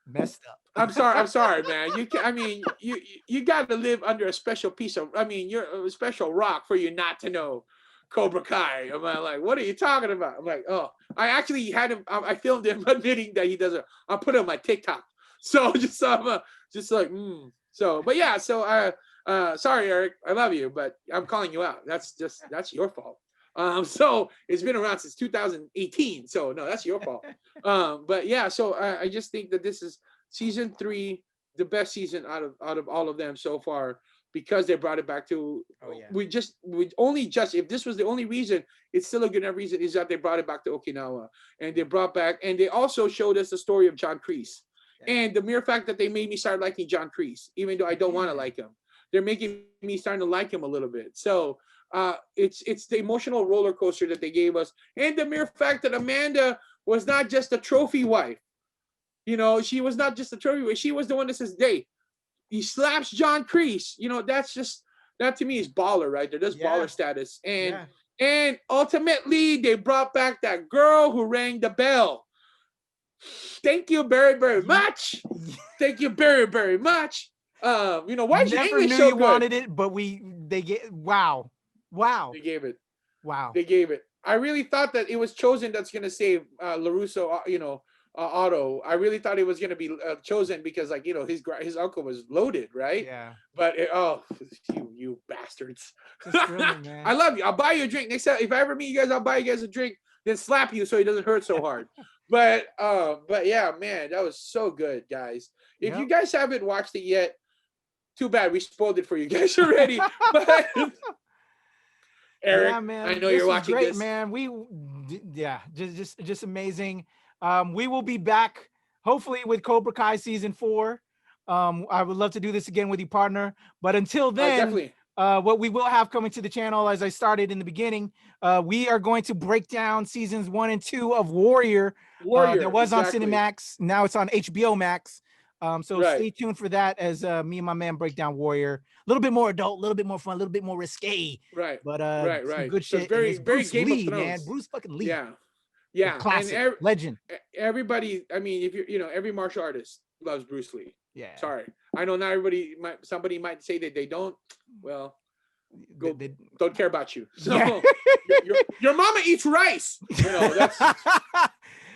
messed up. I'm sorry, man. You got to live under a special piece of. You're a special rock for you not to know Cobra Kai. I'm like, what are you talking about? I'm like, oh, I actually had him. I filmed him admitting that he doesn't. I'll put it on my TikTok. So So, but yeah. So, sorry, Eric. I love you, but I'm calling you out. That's your fault. So it's been around since 2018. So no, that's your fault. But yeah. So I just think that this is season 3, the best season out of all of them so far, because they brought it back to. If this was the only reason, it's still a good enough reason, is that they brought it back to Okinawa, and they also showed us the story of John Kreese, and the mere fact that they made me start liking John Kreese, even though I don't want to like him, they're making me starting to like him a little bit. So it's the emotional roller coaster that they gave us, and the mere fact that Amanda was not just a trophy wife. She was not just a trophy wife. She was the one that says, "Hey, he slaps John Kreese." That to me is baller, right there. That's baller status. And ultimately, they brought back that girl who rang the bell. Thank you very, very much. Thank you very, very much. Why is your English so good? Wanted it, but they get wow. They gave it. Wow. They gave it. I really thought that it was Chosen that's gonna save LaRusso. Otto. I really thought it was gonna be Chosen because his uncle was loaded, right? Yeah. But you bastards. Thrilling, man. I love you. I'll buy you a drink next time. If I ever meet you guys, I'll buy you guys a drink. Then slap you so it doesn't hurt so hard. But yeah, man, that was so good, guys. If you guys haven't watched it yet, too bad, we spoiled it for you guys already. But Eric, man, I know you're watching great, this, man. Just amazing. We will be back hopefully with Cobra Kai season 4. I would love to do this again with you, partner. But until then, what we will have coming to the channel, as I started in the beginning, we are going to break down seasons 1 and 2 of Warrior. That was on Cinemax. Now it's on HBO Max. Stay tuned for that as me and my man break down Warrior. A little bit more adult, a little bit more fun, a little bit more risque. Right. But right. good shit. So very Bruce Game Lee, of Thrones, man. Bruce fucking Lee. Yeah. Classic. Legend. Everybody, if every martial artist loves Bruce Lee. Yeah. Sorry. I know not everybody somebody might say that they don't. Well, don't care about you. So your mama eats rice. That's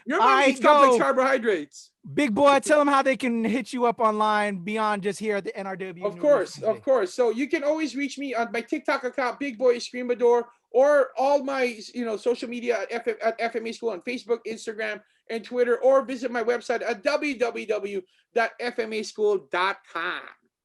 your mama eats complex carbohydrates. Big boy, tell them how they can hit you up online beyond just here at the NRW. Of course. So you can always reach me on my TikTok account, BigBoy Eskrimador, or all my social media at FMA School on Facebook, Instagram, and Twitter, or visit my website at www.fmaschool.com.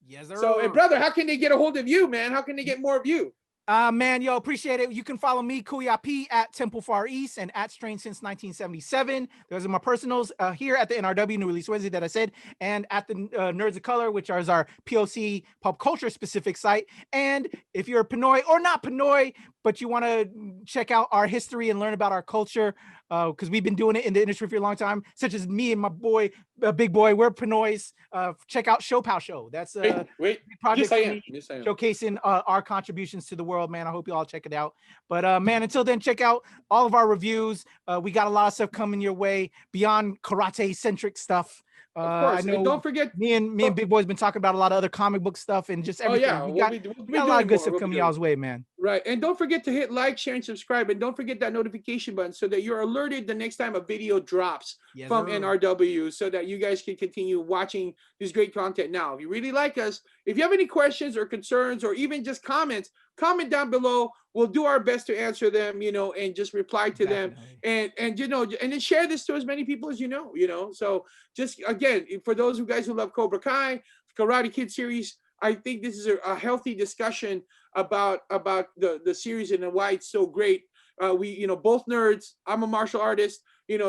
Yes, sir. So, brother, how can they get a hold of you, man? How can they get more of you? Man, appreciate it. You can follow me, Kuya P, at Temple Far East and at Strange Since 1977. Those are my personals here at the NRW, New Release Wednesday, that I said, and at the Nerds of Color, which is our POC pop culture specific site. And if you're Pinoy or not Pinoy, but you want to check out our history and learn about our culture, because we've been doing it in the industry for a long time, such as me and my boy, Big Boy. We're Pinoys. Check out Show Pow Show. That's a wait. project Yes, I for am. me, Yes, I am. showcasing our contributions to the world, man. I hope you all check it out. But man, until then, check out all of our reviews. We got a lot of stuff coming your way beyond karate centric stuff. Of course. I know And don't forget, me and Big Boy's been talking about a lot of other comic book stuff and just everything. yeah, we we'll got, be we got a lot of good stuff coming y'all's way, man. Right. And don't forget to hit like, share, and subscribe. And don't forget that notification button so that you're alerted the next time a video drops from NRW, so that you guys can continue watching this great content. Now, if you really like us, if you have any questions or concerns or even just comments, comment down below. We'll do our best to answer them, and just reply to them. And and then share this to as many people as you know. So just again, for those of you guys who love Cobra Kai, Karate Kid series, I think this is a healthy discussion about the series and why it's so great. We both nerds. I'm a martial artist,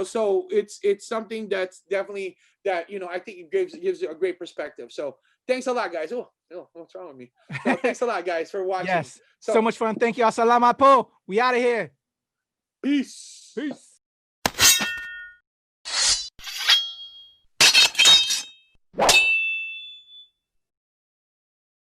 so it's something that's definitely that I think it gives a great perspective. So thanks a lot, guys. Oh, what's wrong with me? So thanks a lot, guys, for watching. Yes, so much fun. Thank you. Assalamu po. We out of here. Peace. Peace.